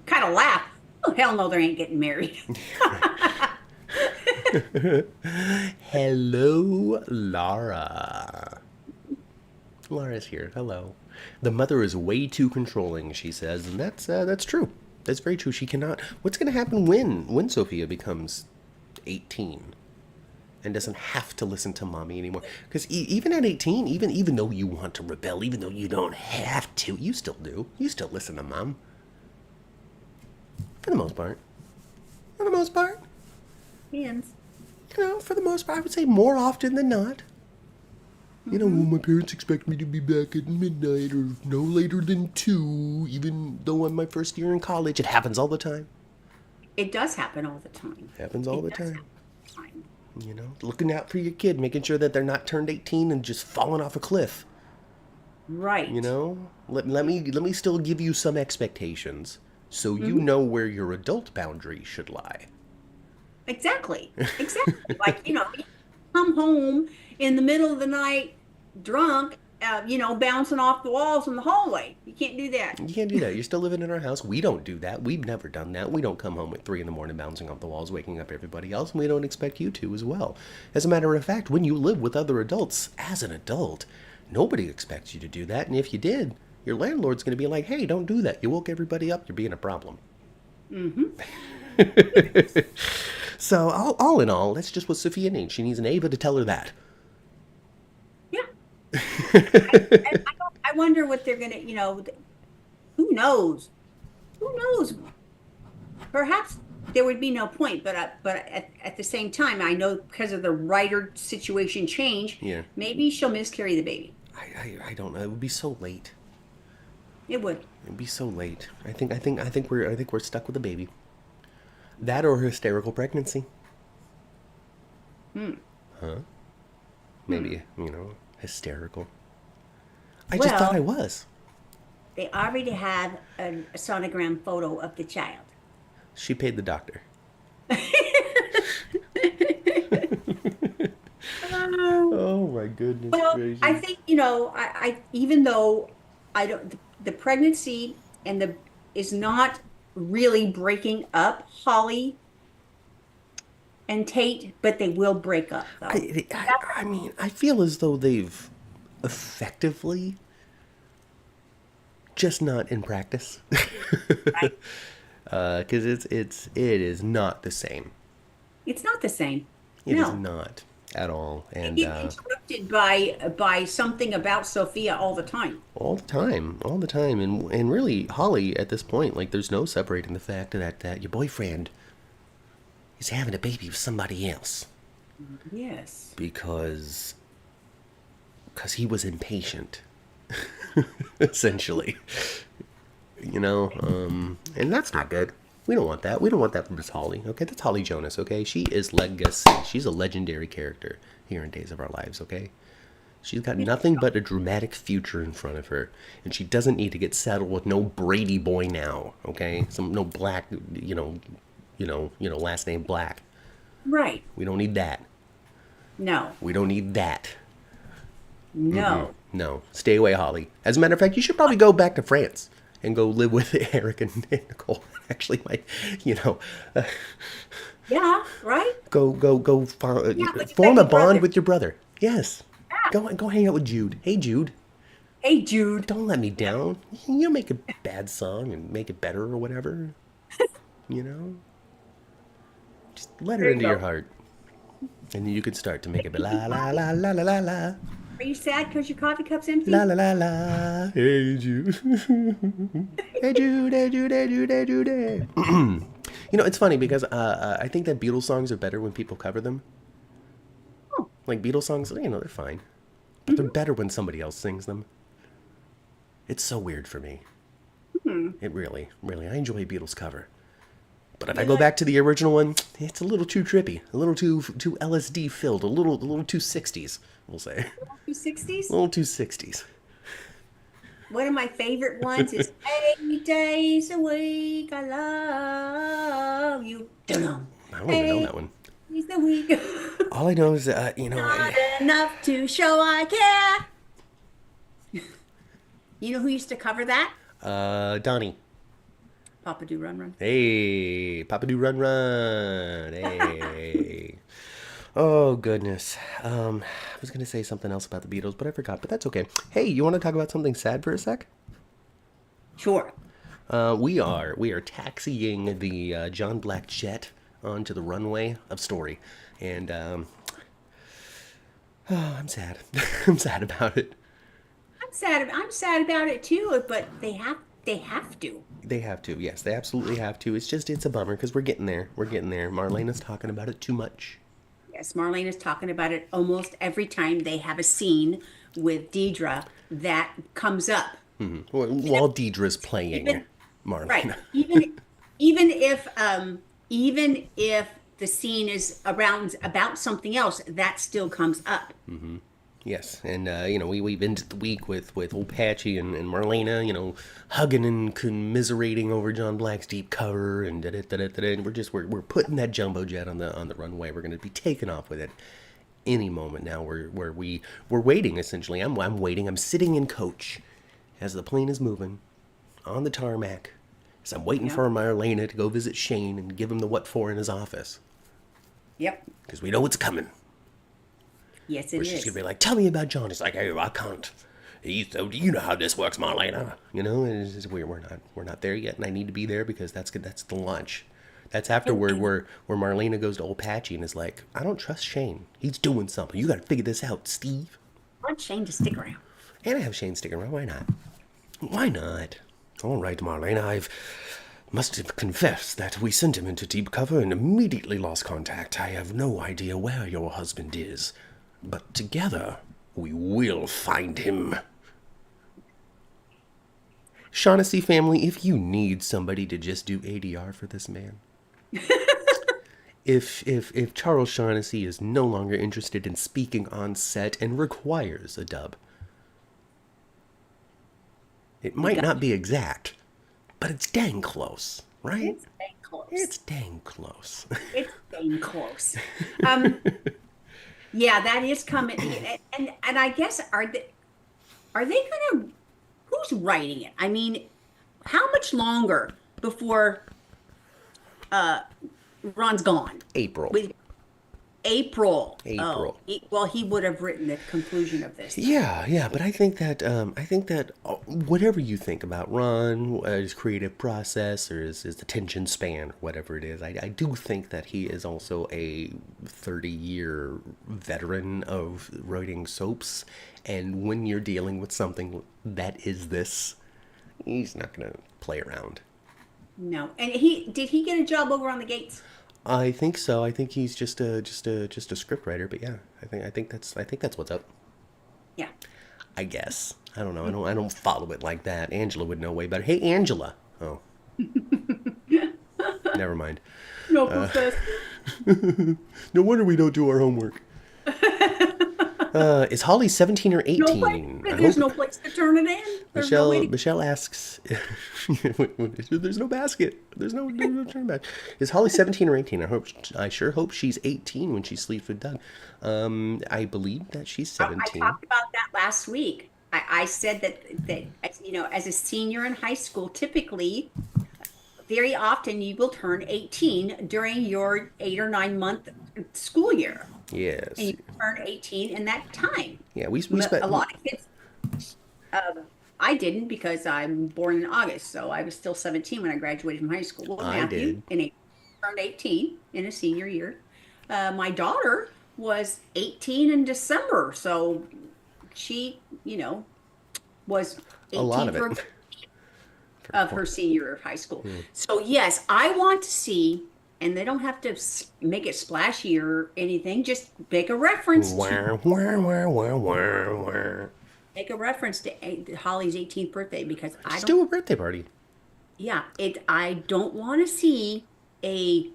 kind of laugh. Oh hell no, they ain't getting married. Hello, Laura. Laura's here. Hello. The mother is way too controlling, she says, and that's true. That's very true. She cannot. What's going to happen when Sophia becomes 18 and doesn't have to listen to mommy anymore? Because even at 18, even though you want to rebel, even though you don't have to, you still do. You still listen to mom. For the most part. For the most part. Hands. For the most part, I would say more often than not. Well, my parents expect me to be back at midnight or no later than 2, even though I'm my first year in college. It happens all the time. It does happen all the time. Happens all the It does time. happen all the time. Looking out for your kid, making sure that they're not turned 18 and just falling off a cliff. Right. Let me still give you some expectations so you know where your adult boundaries should lie. Exactly. Like, you come home in the middle of the night drunk, bouncing off the walls in the hallway. You can't do that. You can't do that. You're still living in our house. We don't do that. We've never done that. We don't come home at 3 in the morning bouncing off the walls, waking up everybody else, and we don't expect you to as well. As a matter of fact, when you live with other adults, as an adult, nobody expects you to do that. And if you did, your landlord's going to be like, hey, don't do that. You woke everybody up. You're being a problem. Mm-hmm. So, all in all, that's just what Sophia needs. She needs an Ava to tell her that. Yeah. I wonder what they're going to, who knows? Who knows? Perhaps there would be no point, but at the same time, I know because of the writer situation change, maybe she'll miscarry the baby. I don't know. It would be so late. It would. It'd be so late. I think we're stuck with the baby. That or hysterical pregnancy. Huh? Maybe, hysterical. I just thought I was. They already have a sonogram photo of the child. She paid the doctor. Oh my goodness. Well, gracious. I think, I even though I don't, the pregnancy and is not really breaking up Holly and Tate, but they will break up though. I mean, I feel as though they've effectively, just not in practice. Right? Because it is not the same. It's not the same. It No. is not at all. And Get interrupted by something about Sophia all the time. all the time, and really, Holly, at this point, like, there's no separating the fact that your boyfriend is having a baby with somebody else Yes. because he was impatient, essentially. And that's not good. We don't want that. We don't want that from Miss Holly. Okay, that's Holly Jonas. Okay, she is legacy. She's a legendary character here in Days of Our Lives. Okay, she's got nothing but a dramatic future in front of her, and she doesn't need to get saddled with no Brady boy now. Okay, no Black, last name Black. Right. We don't need that. No. We don't need that. No. No, stay away, Holly. As a matter of fact, you should probably go back to France and go live with Eric and Nicole. Actually, Yeah, right? Go Yeah, but you form got a your bond brother. with your brother. Yes. Yeah. Go hang out with Jude. Hey, Jude. Hey, Jude. Don't let me down. You make a bad song and make it better or whatever. You know? Just let her There you into your go. heart. And then you can start to make it be la la la la la la la. Are you sad because your coffee cup's La empty? la la la. Hey Jude. Hey Jude, hey Jude, hey Jude, hey Jude. Hey. You know, it's funny because I think that Beatles songs are better when people cover them. Oh, Like Beatles songs, you know, they're fine. But they're hmm better when somebody else sings them. It's so weird for me. hmm. It really, really, I enjoy a Beatles cover. But if I You go like back to the original one, it's a little too trippy, a little too LSD filled, a little too 60s, we'll say. the A 60s? little too 60s. One of my favorite ones is 8 days a week. I love you. Dun-dum. I don't even know that 8 one. days a week. All I know is Not enough to show I care. You know who used to cover that? Donnie. Papa Do Run Run. Hey, Papa Do Run Run. Hey. Oh goodness. I was gonna say something else about the Beatles, but I forgot. But that's okay. Hey, you want to talk about something sad for a sec? Sure. We are taxiing the John Black jet onto the runway of Story, and oh, I'm sad. I'm sad about it. I'm sad. I'm sad about it too, but they have to. They have to, yes, they absolutely have to. It's a bummer because we're getting there. We're getting there. Marlena's talking about it too much. Yes, Marlene is talking about it almost every time they have a scene with Deidre that comes up. While Deidre's playing Even right, Marlena. even if the scene is around about something else, that still comes up. Yes, and we've ended the week with old Patchy and Marlena, hugging and commiserating over John Black's deep cover and da da da da da. And we're putting that jumbo jet on the runway. We're going to be taking off with it any moment now. We're waiting essentially. I'm waiting. I'm sitting in coach as the plane is moving on the tarmac. So I'm waiting Yeah. for Marlena to go visit Shane and give him the what for in his office Yep. because we know it's coming. Yes, Where it she's gonna is. be like, "Tell me about John." He's like, "Hey, I can't." You know how this works, Marlena. And it's just, we're not there yet, and I need to be there because that's good. That's the launch. That's And, afterward and where Marlena goes to old Patchy and is like, "I don't trust Shane. He's doing something. You got to figure this out, Steve." I want Shane to stick around. And I have Shane sticking around. Why not? Why not? All right, Marlena. I must have confessed that we sent him into deep cover and immediately lost contact. I have no idea where your husband is, but together we will find him. Shaughnessy family, if you need somebody to just do ADR for this man, if Charles Shaughnessy is no longer interested in speaking on set and requires a dub, it We might got not be exact, but it's dang close, right? it's staying It's close. dang close. It's staying close. Um, yeah, that is coming. And I guess are they gonna who's writing it? I mean, how much longer before uh Ron's gone? April. With April. Oh, April. well, he would have written the conclusion of this then. Yeah, but I think that whatever you think about Ron, his creative process or his attention span, whatever it is, I do think that he is also a 30-year veteran of writing soaps, and when you're dealing with something that is this, he's not gonna play around. No. And he did he get a job over on the gates? I think so. I think he's just a script writer, but yeah, I think that's what's up. Yeah. I guess. I don't know. I don't follow it like that. Angela would know way better. Hey, Angela. Oh, never mind. No, Professor. No wonder we don't do our homework. Is Holly 17 or No place. 18? I There's hope no place to turn it in. There's no way Michelle to. Michelle asks. There's no basket. There's no turn back. Is Holly 17 or 18? I sure hope she's 18 when she sleeps with Doug. I believe that she's I 17. talked about that last week. I said that as a senior in high school, typically very often you will turn 18 during your 8 or 9 month school year. And Yes. you turn 18 in that time. Yeah, we spent. A lot of kids, I didn't because I'm born in August, so I was still 17 when I graduated from high school. Well, I Matthew did. in April turned 18 in his senior year. My daughter was 18 in December, so she, was A lot 18 of for it. of her senior year of high school. So yes, I want to see, and they don't have to make it splashy or anything. Just Wah, wah, wah, wah, wah, wah. make a reference to Holly's 18th birthday because I Just don't. do a birthday party. Yeah, I don't want to see a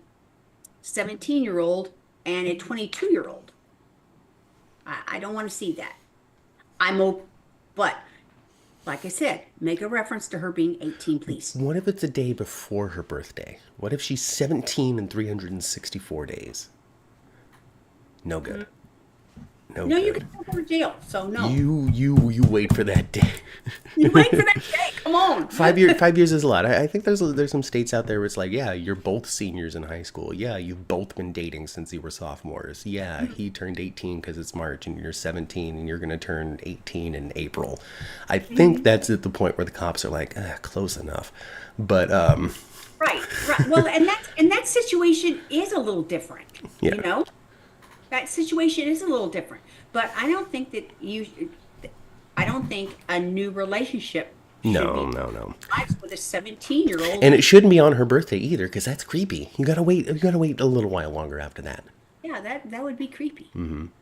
17-year-old and a 22-year-old. I don't want to see that. But like I said, make a reference to her being 18, please. What if it's a day before her birthday? What if she's 17 in 364 days? No good. No No, you good. can go to jail. So no. You wait for that day. You wait for that day. Come on. 5 years is a lot. I think there's some states out there where it's like, yeah, you're both seniors in high school. Yeah, you've both been dating since you were sophomores. Yeah, he turned 18 because it's March and you're 17 and you're gonna turn 18 in April. I think that's at the point where the cops are like, close enough. But Right. Well, and that situation is a little different. Yeah. That situation is a little different. But I don't think that I don't think a new relationship should no, be no, no. with a 17-year-old. And it shouldn't be on her birthday either, because that's creepy. You gotta wait. You gotta wait a little while longer after that. Yeah, that would be creepy.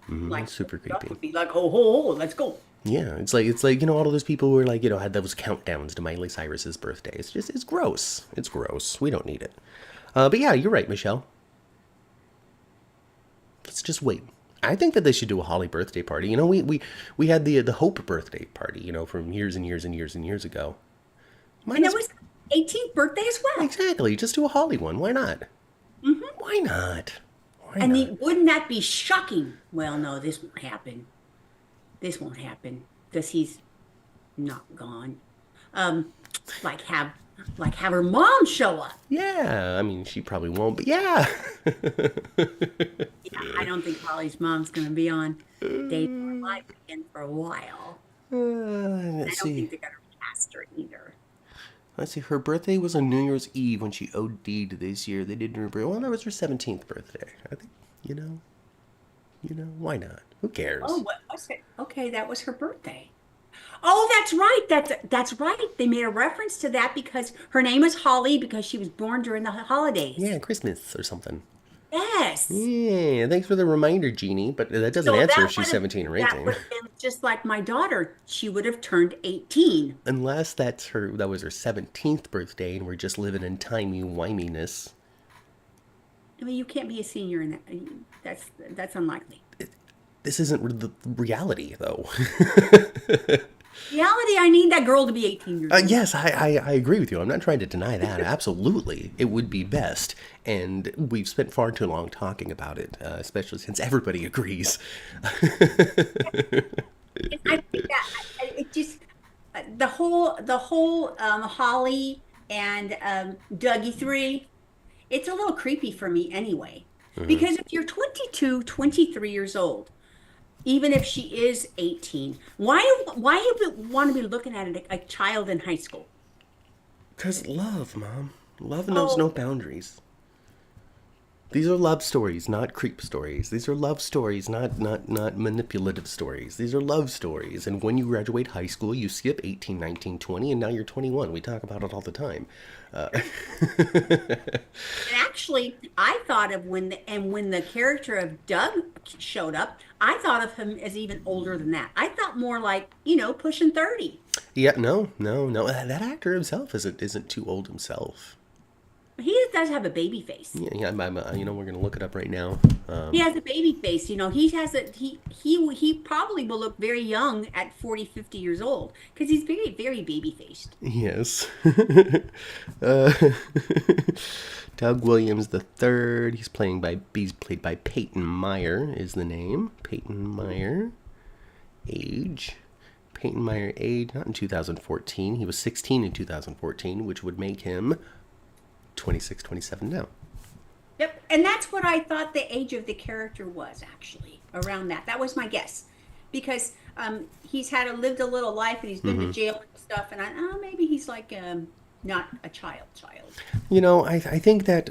Like That's super that creepy. would be like, ho, let's go. Yeah, it's like all of those people who are like had those countdowns to Miley Cyrus's birthday. It's gross. It's gross. We don't need it. But yeah, you're right, Michelle. Let's just wait. I think that they should do a Holly birthday party. We had the Hope birthday party. From years and years and years and years ago. And it was 18th birthday as well. Exactly. Just do a Holly one. Why not? Why not? Why And not? wouldn't that be shocking? Well, no, this won't happen. This won't happen because he's not gone. Like have her mom show up. Yeah, I mean, she probably won't, but yeah. Yeah, I don't think Holly's mom's going to be on Days of Our Life again for a while. I Let's don't see. think they're going to recast her either. Let's see. Her birthday was on New Year's Eve when she OD'd this year. They didn't remember. Well, that was her 17th birthday. I think, why not? Who cares? Oh, what was it? Okay, that was her birthday. Oh, that's right. That's right. They made a reference to that because her name is Holly because she was born during the holidays. Yeah, Christmas or something. Yes. Yeah, thanks for the reminder, Jeannie. But that doesn't So answer that if she's would have 17 or that 18. would have been just like my daughter. She would have turned 18. Unless that was her 17th birthday and we're just living in timey-wiminess. I mean, you can't be a senior in that. That's unlikely. This isn't the reality, though. Reality, I need that girl to be 18 years old. Yes, I agree with you. I'm not trying to deny that. Absolutely. It would be best. And we've spent far too long talking about it, especially since everybody agrees. And I think that it just the whole Holly and Dougie 3, it's a little creepy for me anyway. Because if you're 22, 23 years old, even if she is 18, why you want to be looking at a child in high school? Because love, Mom. Love knows no boundaries. These are love stories, not creep stories. These are love stories, not manipulative stories. These are love stories. And when you graduate high school, you skip 18, 19, 20, and now you're 21. We talk about it all the time. And actually, I thought of when the character of Doug showed up, I thought of him as even older than that. I thought more like, pushing 30. Yeah, no. That actor himself isn't too old himself. He does have a baby face. Yeah, we're gonna look it up right now. He has a baby face. He has he probably will look very young at 40, 50 years old because he's very, very baby faced. Yes. Doug Williams the third. He's played by Peyton Meyer is the name. Peyton Meyer. Age. Peyton Meyer age, not in 2014. He was 16 in 2014, which would make him 26, 27 now. Yep. And that's what I thought the age of the character was, actually, around that. That was my guess. Because he's lived a little life and he's been to jail and stuff. And maybe he's like not a child. I think that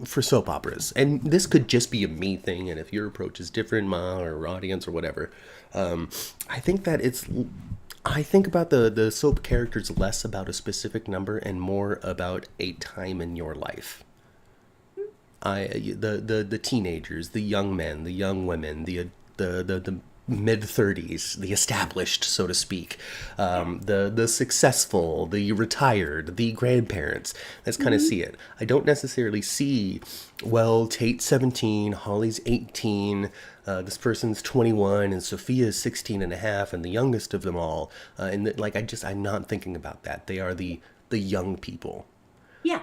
for soap operas, and this could just be a me thing, and if your approach is different, Ma or audience or whatever, I think that I think about the soap characters less about a specific number and more about a time in your life. The teenagers, the young men, the young women, the mid-30s, the established, so to speak, the successful, the retired, the grandparents. Let's kind of see it. I don't necessarily see, well, Tate's 17, Holly's 18, this person's 21, and Sophia's 16 and a half, and the youngest of them all. I'm not thinking about that. They are the young people. Yeah.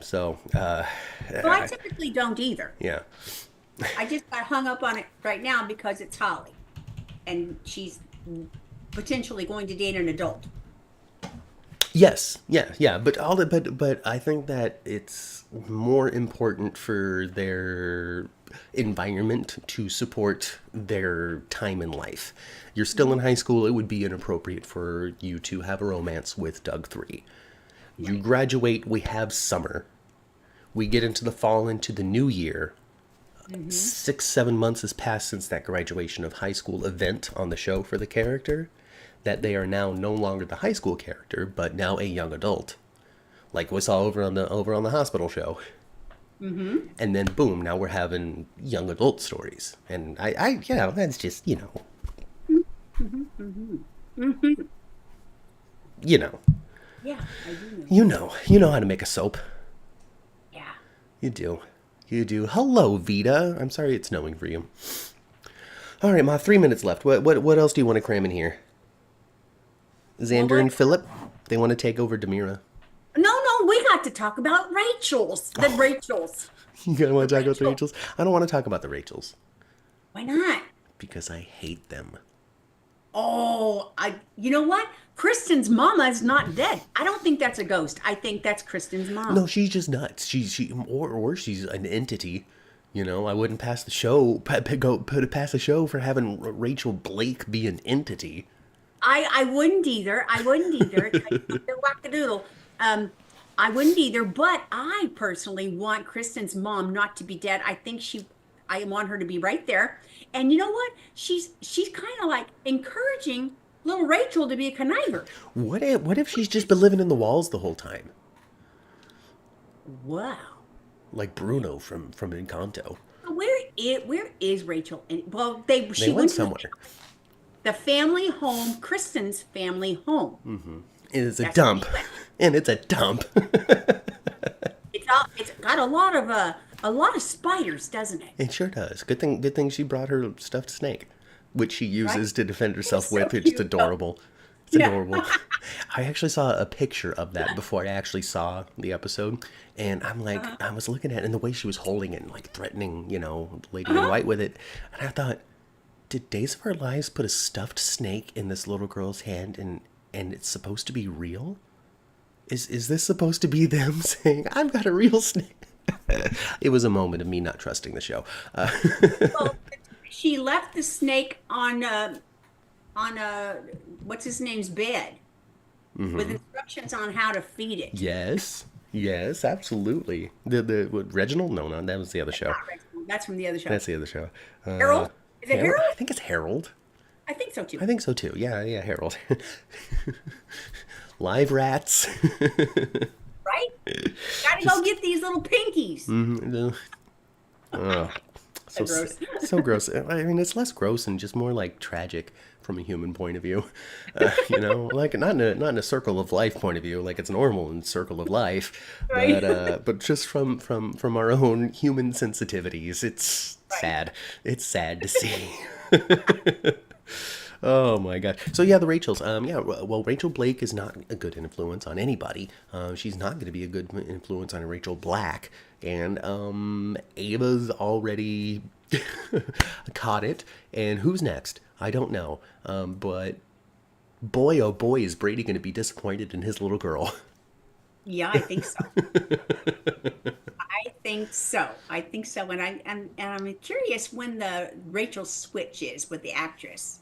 So... well, I typically don't either. Yeah. I just got hung up on it right now because it's Holly. And she's potentially going to date an adult. Yes, yeah, but I think that it's more important for their environment to support their time in life. You're still in high school, it would be inappropriate for you to have a romance with Doug 3. You graduate, we have summer. We get into the fall, into the new year. 6-7 months has passed since that graduation of high school event on the show for the character, that they are now no longer the high school character, but now a young adult, like we saw over on the hospital show. And then boom, now we're having young adult stories, and I that's just Mm-hmm. Yeah, I do know. You know how to make a soap. Yeah. You do. Hello, Vita. I'm sorry it's snowing for you. All right, Ma, 3 minutes left. What else do you want to cram in here? Xander and Philip, they want to take over DiMera. No, we got to talk about Rachel's. The Rachels. You guys want to talk about the Rachels? I don't want to talk about the Rachels. Why not? Because I hate them. Oh, you know what? Kristen's mama is not dead. I don't think that's a ghost. I think that's Kristen's mom. No, she's just nuts. Or she's an entity. I wouldn't pass the show. Pass the show for having Rachel Blake be an entity. I wouldn't either. Wackadoodle. I wouldn't either. But I personally want Kristen's mom not to be dead. I want her to be right there. And you know what? She's kind of like encouraging little Rachel to be a conniver. What if she's just been living in the walls the whole time? Wow. Like Bruno from Encanto. Where is Rachel? She went somewhere. The family home, Kristen's family home. Mm-hmm. It's a dump. And it's a dump. It's got a lot of spiders, doesn't it? It sure does. Good thing she brought her stuffed snake, which she uses to defend herself It's so with. It's cute. adorable. It's adorable. I actually saw a picture of that before I actually saw the episode, and I'm like, I was looking at it, and the way she was holding it, and like threatening, Lady in White with it, and I thought, did Days of Our Lives put a stuffed snake in this little girl's hand, and it's supposed to be real? Is this supposed to be them saying, I've got a real snake? It was a moment of me not trusting the show. Well, she left the snake on what's his name's bed with instructions on how to feed it. Yes, absolutely. What, Reginald? No, that was the other show. That's from the other show. That's the other show. Harold? Is it Harold? I think it's Harold. I think so too. I think so too. Yeah, Harold. Live rats. Right? Gotta go get these little pinkies. So gross. So gross. I mean, it's less gross and just more like tragic from a human point of view. Like not in a circle of life point of view, like it's normal in circle of life, Right. but just from our own human sensitivities, it's sad. It's sad to see. Oh my god. So yeah, the Rachels. Well, Rachel Blake is not a good influence on anybody. She's not going to be a good influence on Rachel Black. And Ava's already caught it. And who's next? I don't know. But boy, oh boy, is Brady going to be disappointed in his little girl. Yeah, I think so. I think so. I think so. And I'm curious when the Rachel switch is with the actress.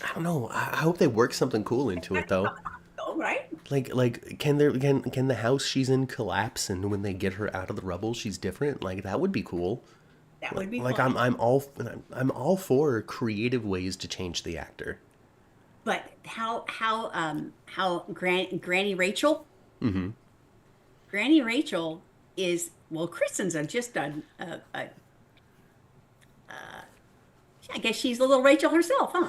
I don't know. I hope they work something cool It's into gotta it be though. coming up though, right? Like can the house she's in collapse and when they get her out of the rubble she's different? Like that would be cool. That Like would be like fun. I'm all for creative ways to change the actor. But how Granny Rachel? Mm-hmm. Granny Rachel is well, Kristen's just a I guess she's a little Rachel herself, huh?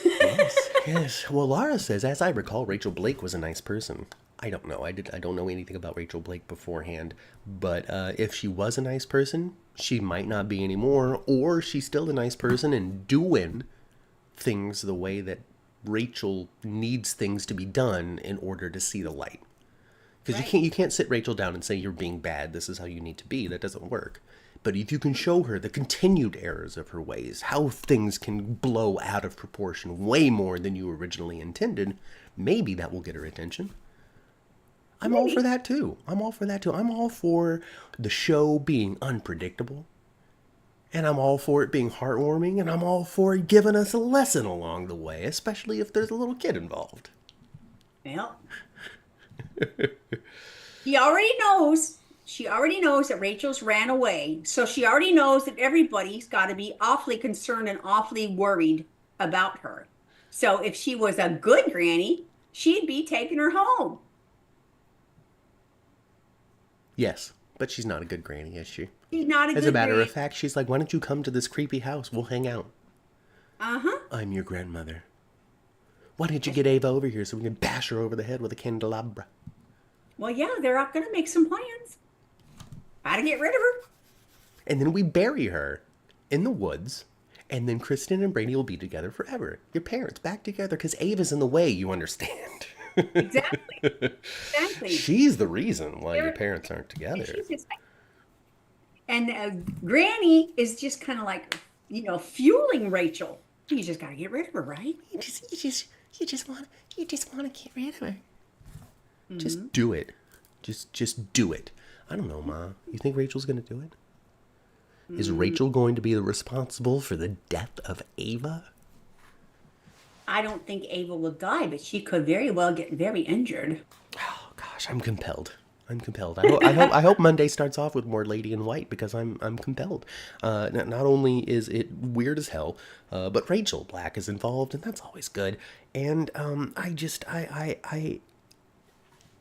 Yes, yes. Well, Laura says, as I recall, Rachel Blake was a nice person. I don't know. I don't know anything about Rachel Blake beforehand, but if she was a nice person, she might not be anymore, or she's still a nice person and doing things the way that Rachel needs things to be done in order to see the light. Because Right. you can't sit Rachel down and say you're being bad. This is how you need to be. That doesn't work. But if you can show her the continued errors of her ways, how things can blow out of proportion way more than you originally intended, maybe that will get her attention. I'm all for Maybe. that too. I'm all for that too. I'm all for the show being unpredictable. And I'm all for it being heartwarming. And I'm all for it giving us a lesson along the way, especially if there's a little kid involved. Well, she already knows. She already knows that Rachel's ran away. So she already knows that everybody's got to be awfully concerned and awfully worried about her. So if she was a good granny, she'd be taking her home. Yes, but she's not a good granny, is she? She's not a As a good matter of granny. fact, she's like, why don't you come to this creepy house? We'll hang out. Uh-huh. I'm your grandmother. Why don't you get Ava over here so we can bash her over the head with a candelabra? Well, yeah, they're not going to make some plans. How to get rid of her. And then we bury her in the woods. And then Kristen and Brady will be together forever. Your parents back together because Ava's in the way, you understand. Exactly. Exactly. She's the reason why your They're- parents aren't and together. she's just like, and Granny is just kind of like, fueling Rachel. You just got to get rid of her, right? You just want to get rid of her. Mm-hmm. Just do it. Just do it. I don't know, Ma. You think Rachel's gonna do it? Is Rachel going to be the responsible for the death of Ava? I don't think Ava will die, but she could very well get very injured. Oh gosh, I'm compelled. I'm compelled. I hope Monday starts off with more Lady in White because I'm compelled. Not only is it weird as hell, but Rachel Black is involved, and that's always good. And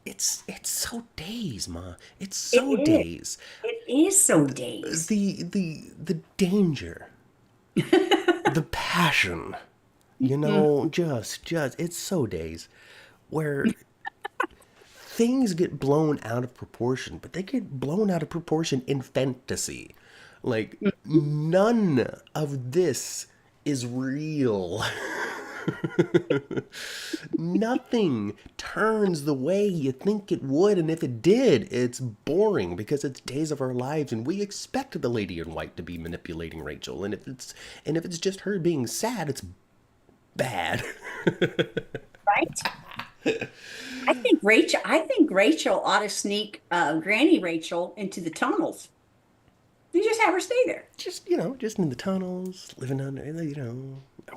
it's so days, Ma. It's so It is. days. It is so days. The danger, the passion, just it's so days where things get blown out of proportion, but they get blown out of proportion in fantasy. Like none of this is real. Nothing turns the way you think it would, and if it did, it's boring because it's days of our lives, and we expect the Lady in White to be manipulating Rachel, and if it's just her being sad, it's bad. Right? I think Rachel ought to sneak Granny Rachel into the tunnels. You just have her stay there. Just in the tunnels, living under,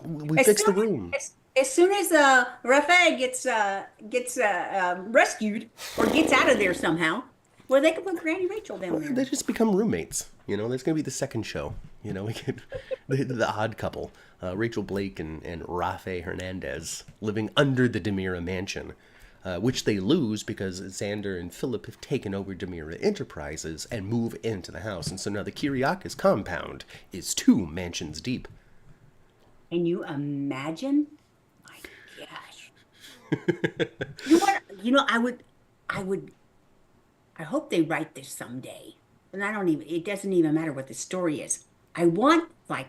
we As fix the soon room. as soon as Rafe gets rescued or gets out of there somehow, well, they can put Granny Rachel down They there. just become roommates. There's gonna be the second show. We get the odd couple, Rachel Blake and Rafe Hernandez living under the DiMera mansion, which they lose because Xander and Philip have taken over DiMera Enterprises and move into the house, and so now the Kyriakis compound is 2 mansions deep. Can you imagine? My gosh. You know what? I hope they write this someday. And it doesn't even matter what the story is. I want, like,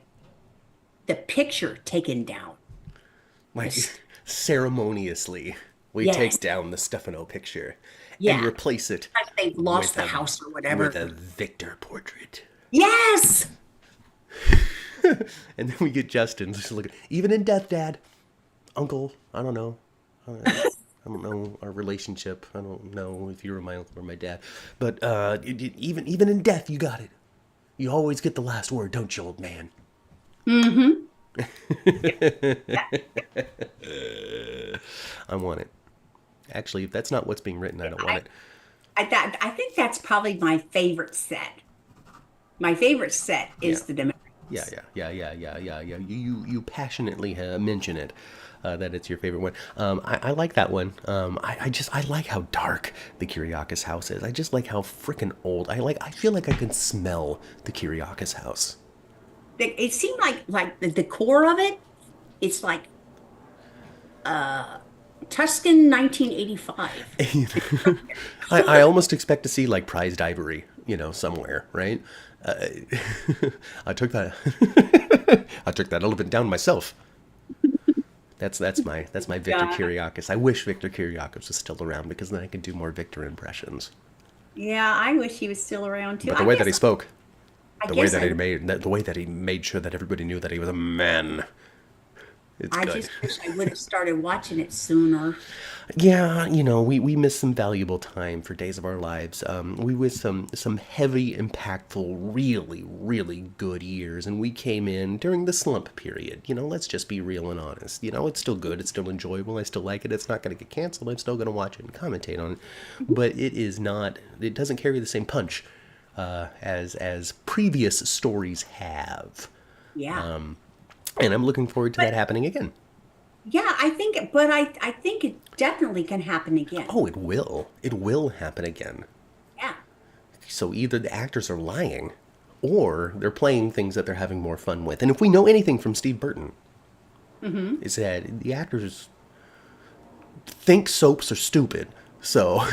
the picture taken down. Like This- ceremoniously, we Yes. take down the Stefano picture Yeah. and replace it Like they've lost with the a- house or whatever. with a Victor portrait. Yes! And then we get Justin just looking, even in death, Dad, Uncle, I don't know. I don't know our relationship. I don't know if you were my uncle or my dad. But even in death, you got it. You always get the last word, don't you, old man? Mm-hmm. I want it. Actually, if that's not what's being written, I don't want it. I think that's probably my favorite set. My favorite set Yeah. is the DiMera. Yeah. You passionately mention it, that it's your favorite one. I like that one. I like how dark the Kyriakis house is. I just like how freaking old. I feel like I can smell the Kyriakis house. It seemed like the decor of it. It's like Tuscan 1985. I almost expect to see like prized ivory, somewhere, right? Uh, I took that. I took that elephant down myself. That's my Victor Yeah, Kiriakis. I wish Victor Kiriakis was still around because then I could do more Victor impressions. yeah. I wish he was still around too. But the way that he spoke, I the way guess that I, the way that he made sure that everybody knew that he was a man, it's I good. just wish I would have started watching it sooner. Yeah, we missed some valuable time for Days of Our Lives. We missed some heavy, impactful, really, really good years, and we came in during the slump period. Let's just be real and honest. It's still good, it's still enjoyable, I still like it. It's not going to get canceled. I'm still going to watch it and commentate on it, but it is not. It doesn't carry the same punch as previous stories have, Yeah. and I'm looking forward to But that happening again. yeah, I think it definitely can happen again. Oh, it will. It will happen again. Yeah. So either the actors are lying or they're playing things that they're having more fun with. And if we know anything from Steve Burton, Mm-hmm. is that the actors think soaps are stupid. So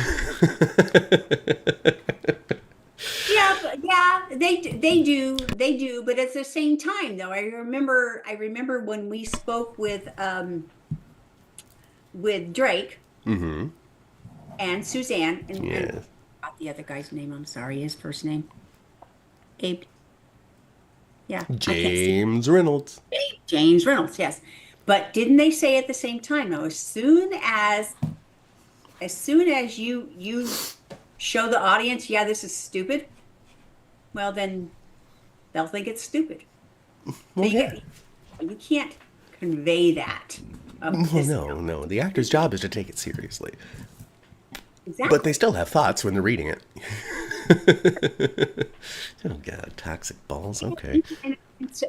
Yeah, they do. But at the same time, though, I remember when we spoke with Drake and Suzanne and yeah, forgot the other guy's name. I'm sorry, his first name, Abe. Yeah, I can't see. James Reynolds. James Reynolds. Yes, but didn't they say at the same time though? As soon as you show the audience, yeah, this is stupid. Well, then they'll think it's stupid. So Well, yeah. you can't convey that. Well, This no. The actor's job is to take it seriously, but they exactly. still have thoughts when they're reading it. Oh God, toxic balls. Okay.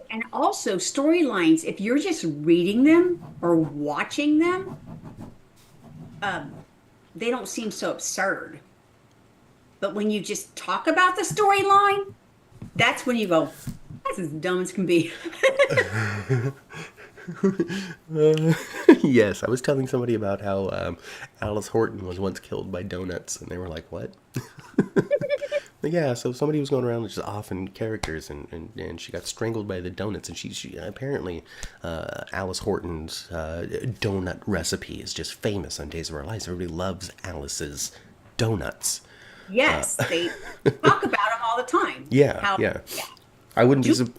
And also storylines. If you're just reading them or watching them, um, they don't seem so absurd. But when you just talk about the storyline, that's when you go, "That's as dumb as can be." Yes, I was telling somebody about how Alice Horton was once killed by donuts, and they were like, "What?" But yeah, so somebody was going around just off in characters, and she got strangled by the donuts, and she apparently Alice Horton's donut recipe is just famous on Days of Our Lives. Everybody loves Alice's donuts. Yes, they talk about them all the time. Yeah, How yeah. yeah, I wouldn't be. Julie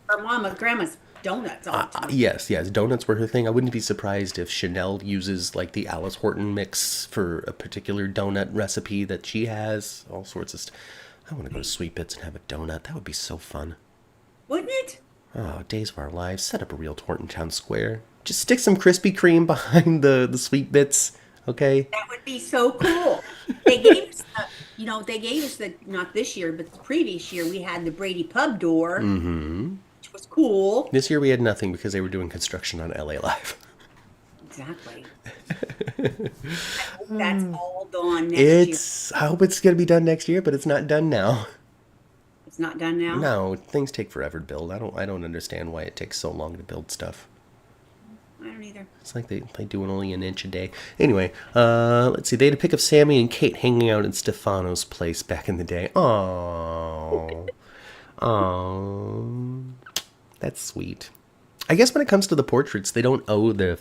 her mama, grandma's donuts all the time. Yes, donuts were her thing. I wouldn't be surprised if Chanel uses like the Alice Horton mix for a particular donut recipe that she has. All sorts of stuff. I want to go to Sweet Bits and have a donut. That would be so fun. Wouldn't it? Oh, Days of Our Lives. Set up a real Horton Town Square. Just stick some Krispy Kreme behind the Sweet Bits, okay? That would be so cool. They gave us they gave us not this year, but the previous year we had the Brady Pub door, which was cool. This year we had nothing because they were doing construction on LA Live. Exactly. I hope that's all done next year. I hope it's going to be done next year, but it's not done now. It's not done now. No, things take forever to build. I don't understand why it takes so long to build stuff. I don't either. It's like they do only an inch a day. Anyway, let's see. They had to pick up Sammy and Kate hanging out in Stefano's place back in the day. Oh, oh, that's sweet. I guess when it comes to the portraits, they don't owe the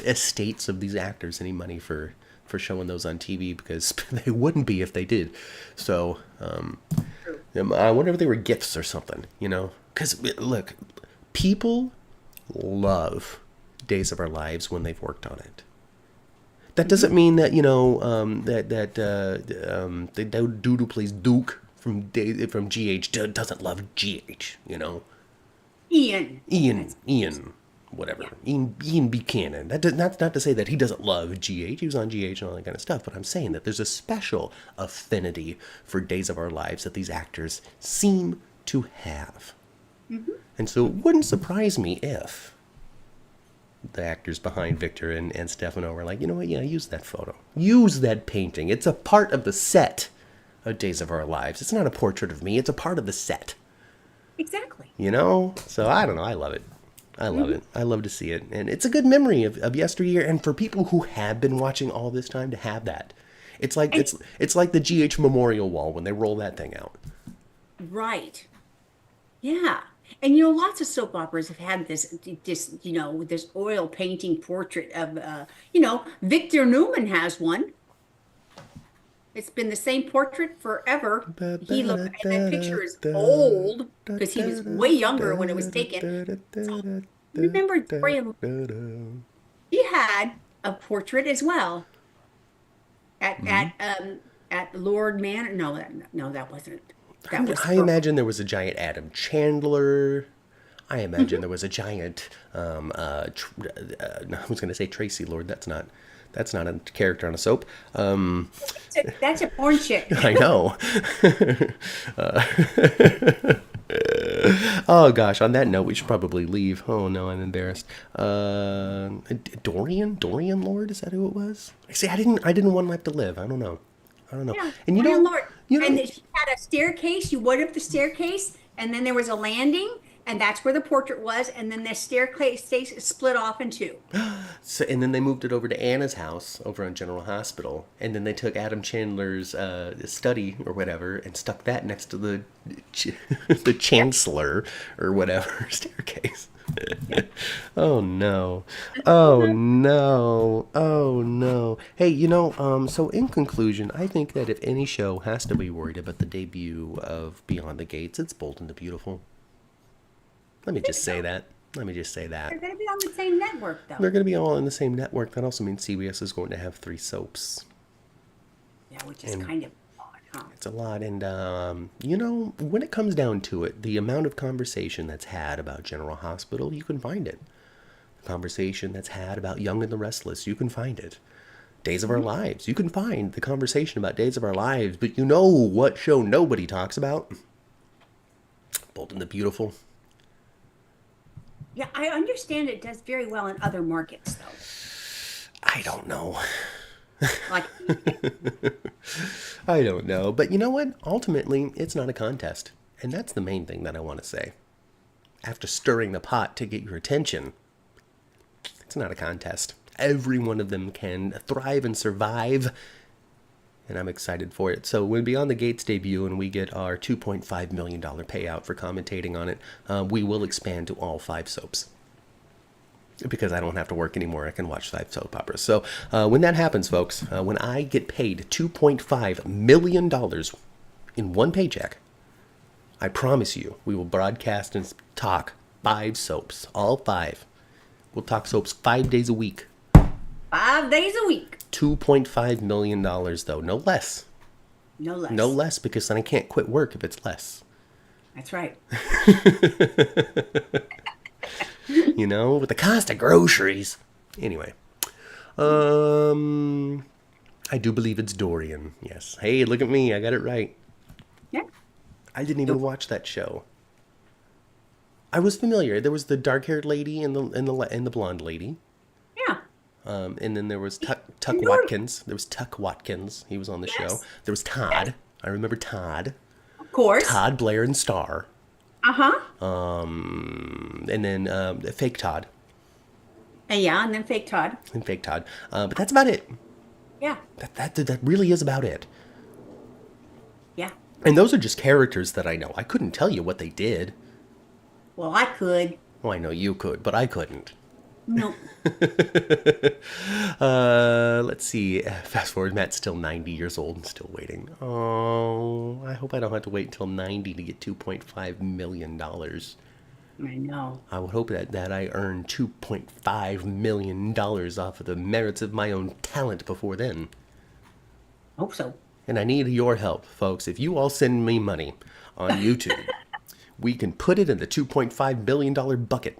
estates of these actors any money for showing those on TV because they wouldn't be if they did. So True. I wonder if they were gifts or something, Because look, people love Days of Our Lives when they've worked on it. that doesn't mean that, you know, the dude who plays Duke from GH doesn't love GH, you know. Ian. Ian, whatever. Yeah. Ian Buchanan. That's not to say that he doesn't love GH. He was on GH and all that kind of stuff. But I'm saying that there's a special affinity for Days of Our Lives that these actors seem to have. Mm-hmm. And so it wouldn't surprise me if the actors behind Victor and Stefano were like, you know what? Yeah, use that photo. Use that painting. It's a part of the set of Days of Our Lives. It's not a portrait of me. It's a part of the set. Exactly. You know? So I don't know. I love it. I love it. I love to see it. And it's a good memory of yesteryear. And for people who have been watching all this time to have that. It's like it's like the GH memorial wall when they roll that thing out. Right. Yeah. And you know, lots of soap operas have had this, you know, this oil painting portrait of, you know, Victor Newman has one. It's been the same portrait forever. He looked, and that picture is old because he was way younger when it was taken. So, remember Dorian? He had a portrait as well at Lord Manor. No, that wasn't. That was I imagine there was a giant Adam Chandler. I imagine there was a giant. I was going to say Tracy Lord. That's not a character on a soap. That's a porn chick. I know. Oh gosh. On that note, we should probably leave. Oh no, I'm embarrassed. Dorian Lord. Is that who it was? See, I didn't want Life to Live. I don't know. Yeah, And you Dorian know, Lord. you know, And she had a staircase. You went up the staircase, and then there was a landing, and that's where the portrait was. And then the staircase split off in two. so, and then they moved it over to Anna's house over on General Hospital, and then they took Adam Chandler's study or whatever and stuck that next to the the chancellor or whatever staircase. Oh no. Oh no. Oh no. Hey, you know, so in conclusion, I think that if any show has to be worried about the debut of Beyond the Gates, it's Bold and the Beautiful. Let me just say that. They're going to be on the same network, though. They're going to be all in the same network. That also means CBS is going to have 3 soaps. Yeah, which is kind of odd, huh? It's a lot. And, you know, when it comes down to it, the amount of conversation that's had about General Hospital, you can find it. The conversation that's had about Young and the Restless, you can find it. Days of Our Lives, you can find the conversation about Days of Our Lives. But you know what show nobody talks about? Bold and the Beautiful. Yeah, I understand it does very well in other markets, though. I don't know. Like, I don't know. But you know what? Ultimately, it's not a contest. And that's the main thing that I want to say. After stirring the pot to get your attention, it's not a contest. Every one of them can thrive and survive. And I'm excited for it. So when Beyond the Gates debut and we get our $2.5 million payout for commentating on it, we will expand to all 5 soaps. Because I don't have to work anymore. I can watch 5 soap operas. So when that happens, folks, when I get paid $2.5 million in one paycheck, I promise you we will broadcast and talk 5 soaps. All 5. We'll talk soaps 5 days a week. 5 days a week. $2.5 million, though. No less. No less. No less, because then I can't quit work if it's less. That's right. You know, with the cost of groceries. Anyway. I do believe it's Dorian. Yes. Hey, look at me. I got it right. Yeah. I didn't even watch that show. I was familiar. There was the dark-haired lady and the blonde lady. Yeah. And then there was Tuck Watkins. There was Tuck Watkins. He was on the show. There was Todd. Yes. I remember Todd. Of course. Todd, Blair, and Star. Uh-huh. And then Fake Todd. And then Fake Todd. And Fake Todd. But that's about it. Yeah. That really is about it. Yeah. And those are just characters that I know. I couldn't tell you what they did. Well, I could. Well, I know you could, but I couldn't. No. Let's see. Fast forward, Matt's still 90 years old and still waiting. Oh, I hope I don't have to wait until 90 to get $2.5 million. I know. I would hope that I earn $2.5 million off of the merits of my own talent before then. Hope so. And I need your help, folks. If you all send me money on YouTube, we can put it in the $2.5 billion bucket.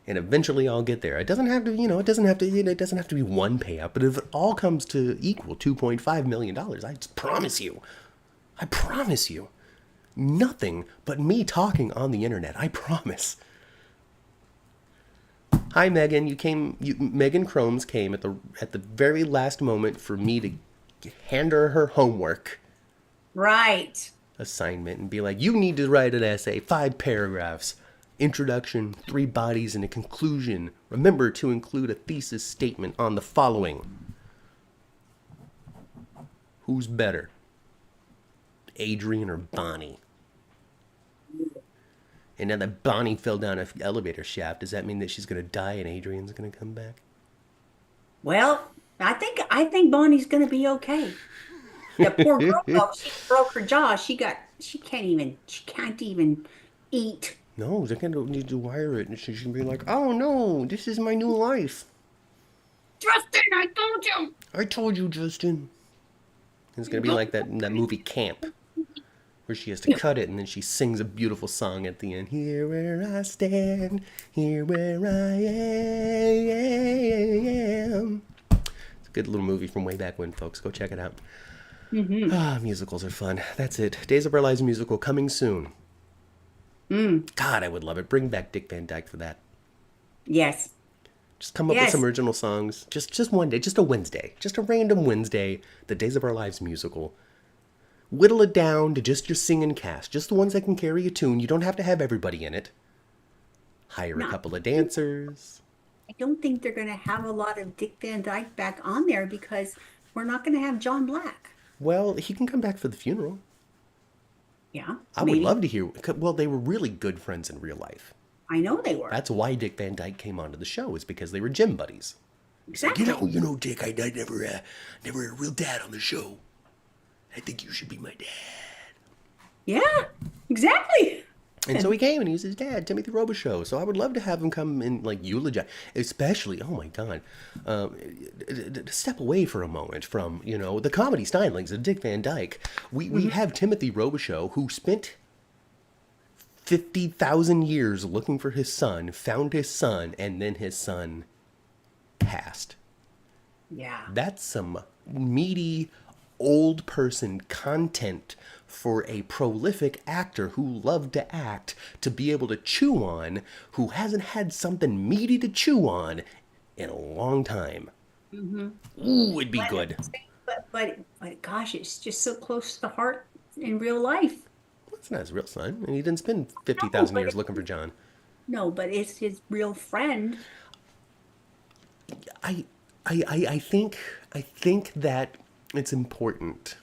And eventually I'll get there. It doesn't have to, it doesn't have to, it doesn't have to be one payout. But if it all comes to equal $2.5 million, I just I promise you, nothing but me talking on the internet. I promise. Hi, Megan. Megan Chromes came at the very last moment for me to hand her homework Right. assignment and be like, you need to write an essay, 5 paragraphs, introduction, 3 bodies, and a conclusion. Remember to include a thesis statement on the following. Who's better, Adrian or Bonnie? And now that Bonnie fell down an elevator shaft, does that mean that she's going to die and Adrian's going to come back? Well, I think Bonnie's gonna be okay. The poor girl though, she broke her jaw. She can't even eat. No, they're going to need to wire it and she's going to be like, oh no, this is my new life. Justin, I told you. I told you, Justin. It's going to be like that movie Camp, where she has to cut it and then she sings a beautiful song at the end. Here where I stand, here where I am. It's a good little movie from way back when, folks. Go check it out. Musicals are fun. That's it. Days of Our Lives musical coming soon. God, I would love it. Bring back Dick Van Dyke for that. Yes. Just come up with Yes. some original songs. Just one day, just a Wednesday. Just a random Wednesday. The Days of Our Lives musical. Whittle it down to just your singing cast. Just the ones that can carry a tune. You don't have to have everybody in it. Hire a No. couple of dancers. I don't think they're gonna have a lot of Dick Van Dyke back on there because we're not gonna have John Black. Well, he can come back for the funeral. Yeah. I would Maybe. love to hear. Well, they were really good friends in real life. I know they were. That's why Dick Van Dyke came onto the show, is because they were gym buddies. He's like, Exactly. Dick, I never had a real dad on the show. I think you should be my dad. Yeah, exactly. And so he came and he was his dad, Timothy Robichaux. So I would love to have him come and like eulogize, especially, oh my God, step away for a moment from, the comedy stylings of Dick Van Dyke. We have Timothy Robichaux, who spent 50,000 years looking for his son, found his son, and then his son passed. Yeah. That's some meaty old person content for a prolific actor who loved to act to be able to chew on, who hasn't had something meaty to chew on in a long time. Ooh, it'd be good. But gosh, it's just so close to the heart in real life. That's not his real son, and he didn't spend No, 50,000 but years looking for John. no, but it's his real friend. I think that it's important,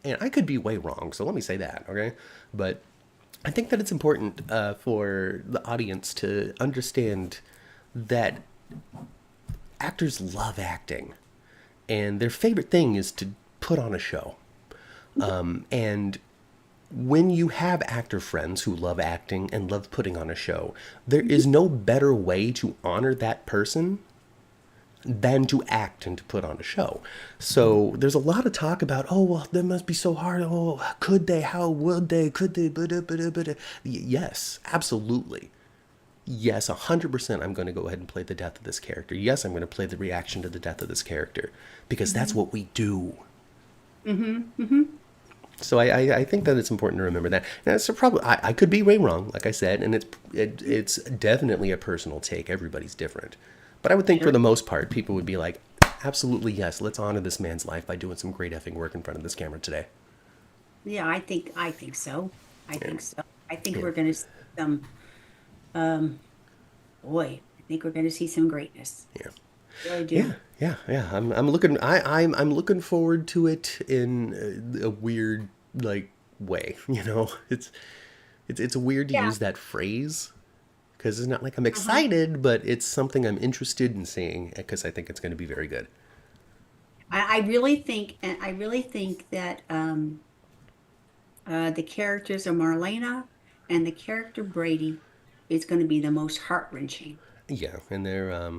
and I could be way wrong, so let me say that, okay? But I think that it's important for the audience to understand that actors love acting, and their favorite thing is to put on a show. And when you have actor friends who love acting and love putting on a show, there is no better way to honor that person than to act and to put on a show. So there's a lot of talk about, oh, well, that must be so hard. Oh, could they? How would they? Could they? Yes, absolutely. Yes, 100% I'm going to go ahead and play the death of this character. Yes, I'm going to play the reaction to the death of this character. Because that's what we do. So I think that it's important to remember that. Now, it's probably I could be way wrong, like I said, and it's definitely a personal take. Everybody's different. But I would think for the most part, people would be like, absolutely yes, let's honor this man's life by doing some great effing work in front of this camera today. Yeah, I think so. I think so. I think Yeah. we're gonna see some boy, I think we're gonna see some greatness. Yeah. I really do. Yeah. I'm looking forward to it in a weird like way. It's weird to Yeah. use that phrase because it's not like I'm excited, but it's something I'm interested in seeing because I think it's going to be very good. I really think that the characters of Marlena and the character Brady is going to be the most heart-wrenching. Yeah, and their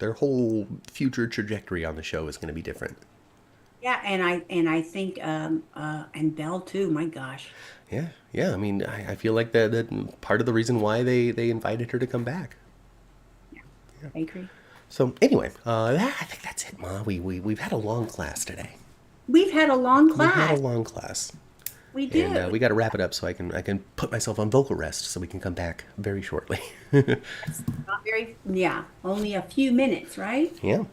their whole future trajectory on the show is going to be different. Yeah, and I think and Belle too. My gosh. Yeah, yeah. I mean, I feel like that part of the reason why they invited her to come back. Yeah, I agree. So anyway, I think that's it, Ma. We've had a long class today. We've had a long We've had a class. long class, We and did. we got to wrap it up so I can put myself on vocal rest so we can come back very shortly. Not very, yeah, only a few minutes, right? Yeah,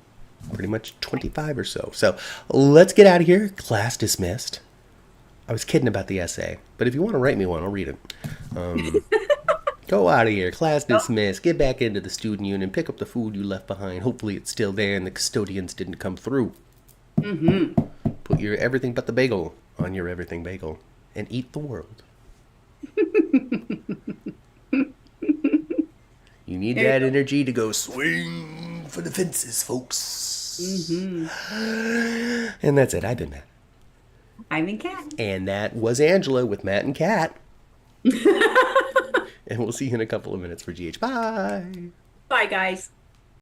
pretty much 25 or so. So let's get out of here. Class dismissed. I was kidding about the essay, but if you want to write me one, I'll read it. Go out of here. Class dismissed. Get back into the student union. Pick up the food you left behind. Hopefully it's still there and the custodians didn't come through. Put your everything but the bagel on your everything bagel and eat the world. You need There you that go. energy to go swing for the fences, folks. And that's it. I've been Matt. I'm in cat. And that was Angela with Matt and Kat. And we'll see you in a couple of minutes for GH. Bye. Bye, guys.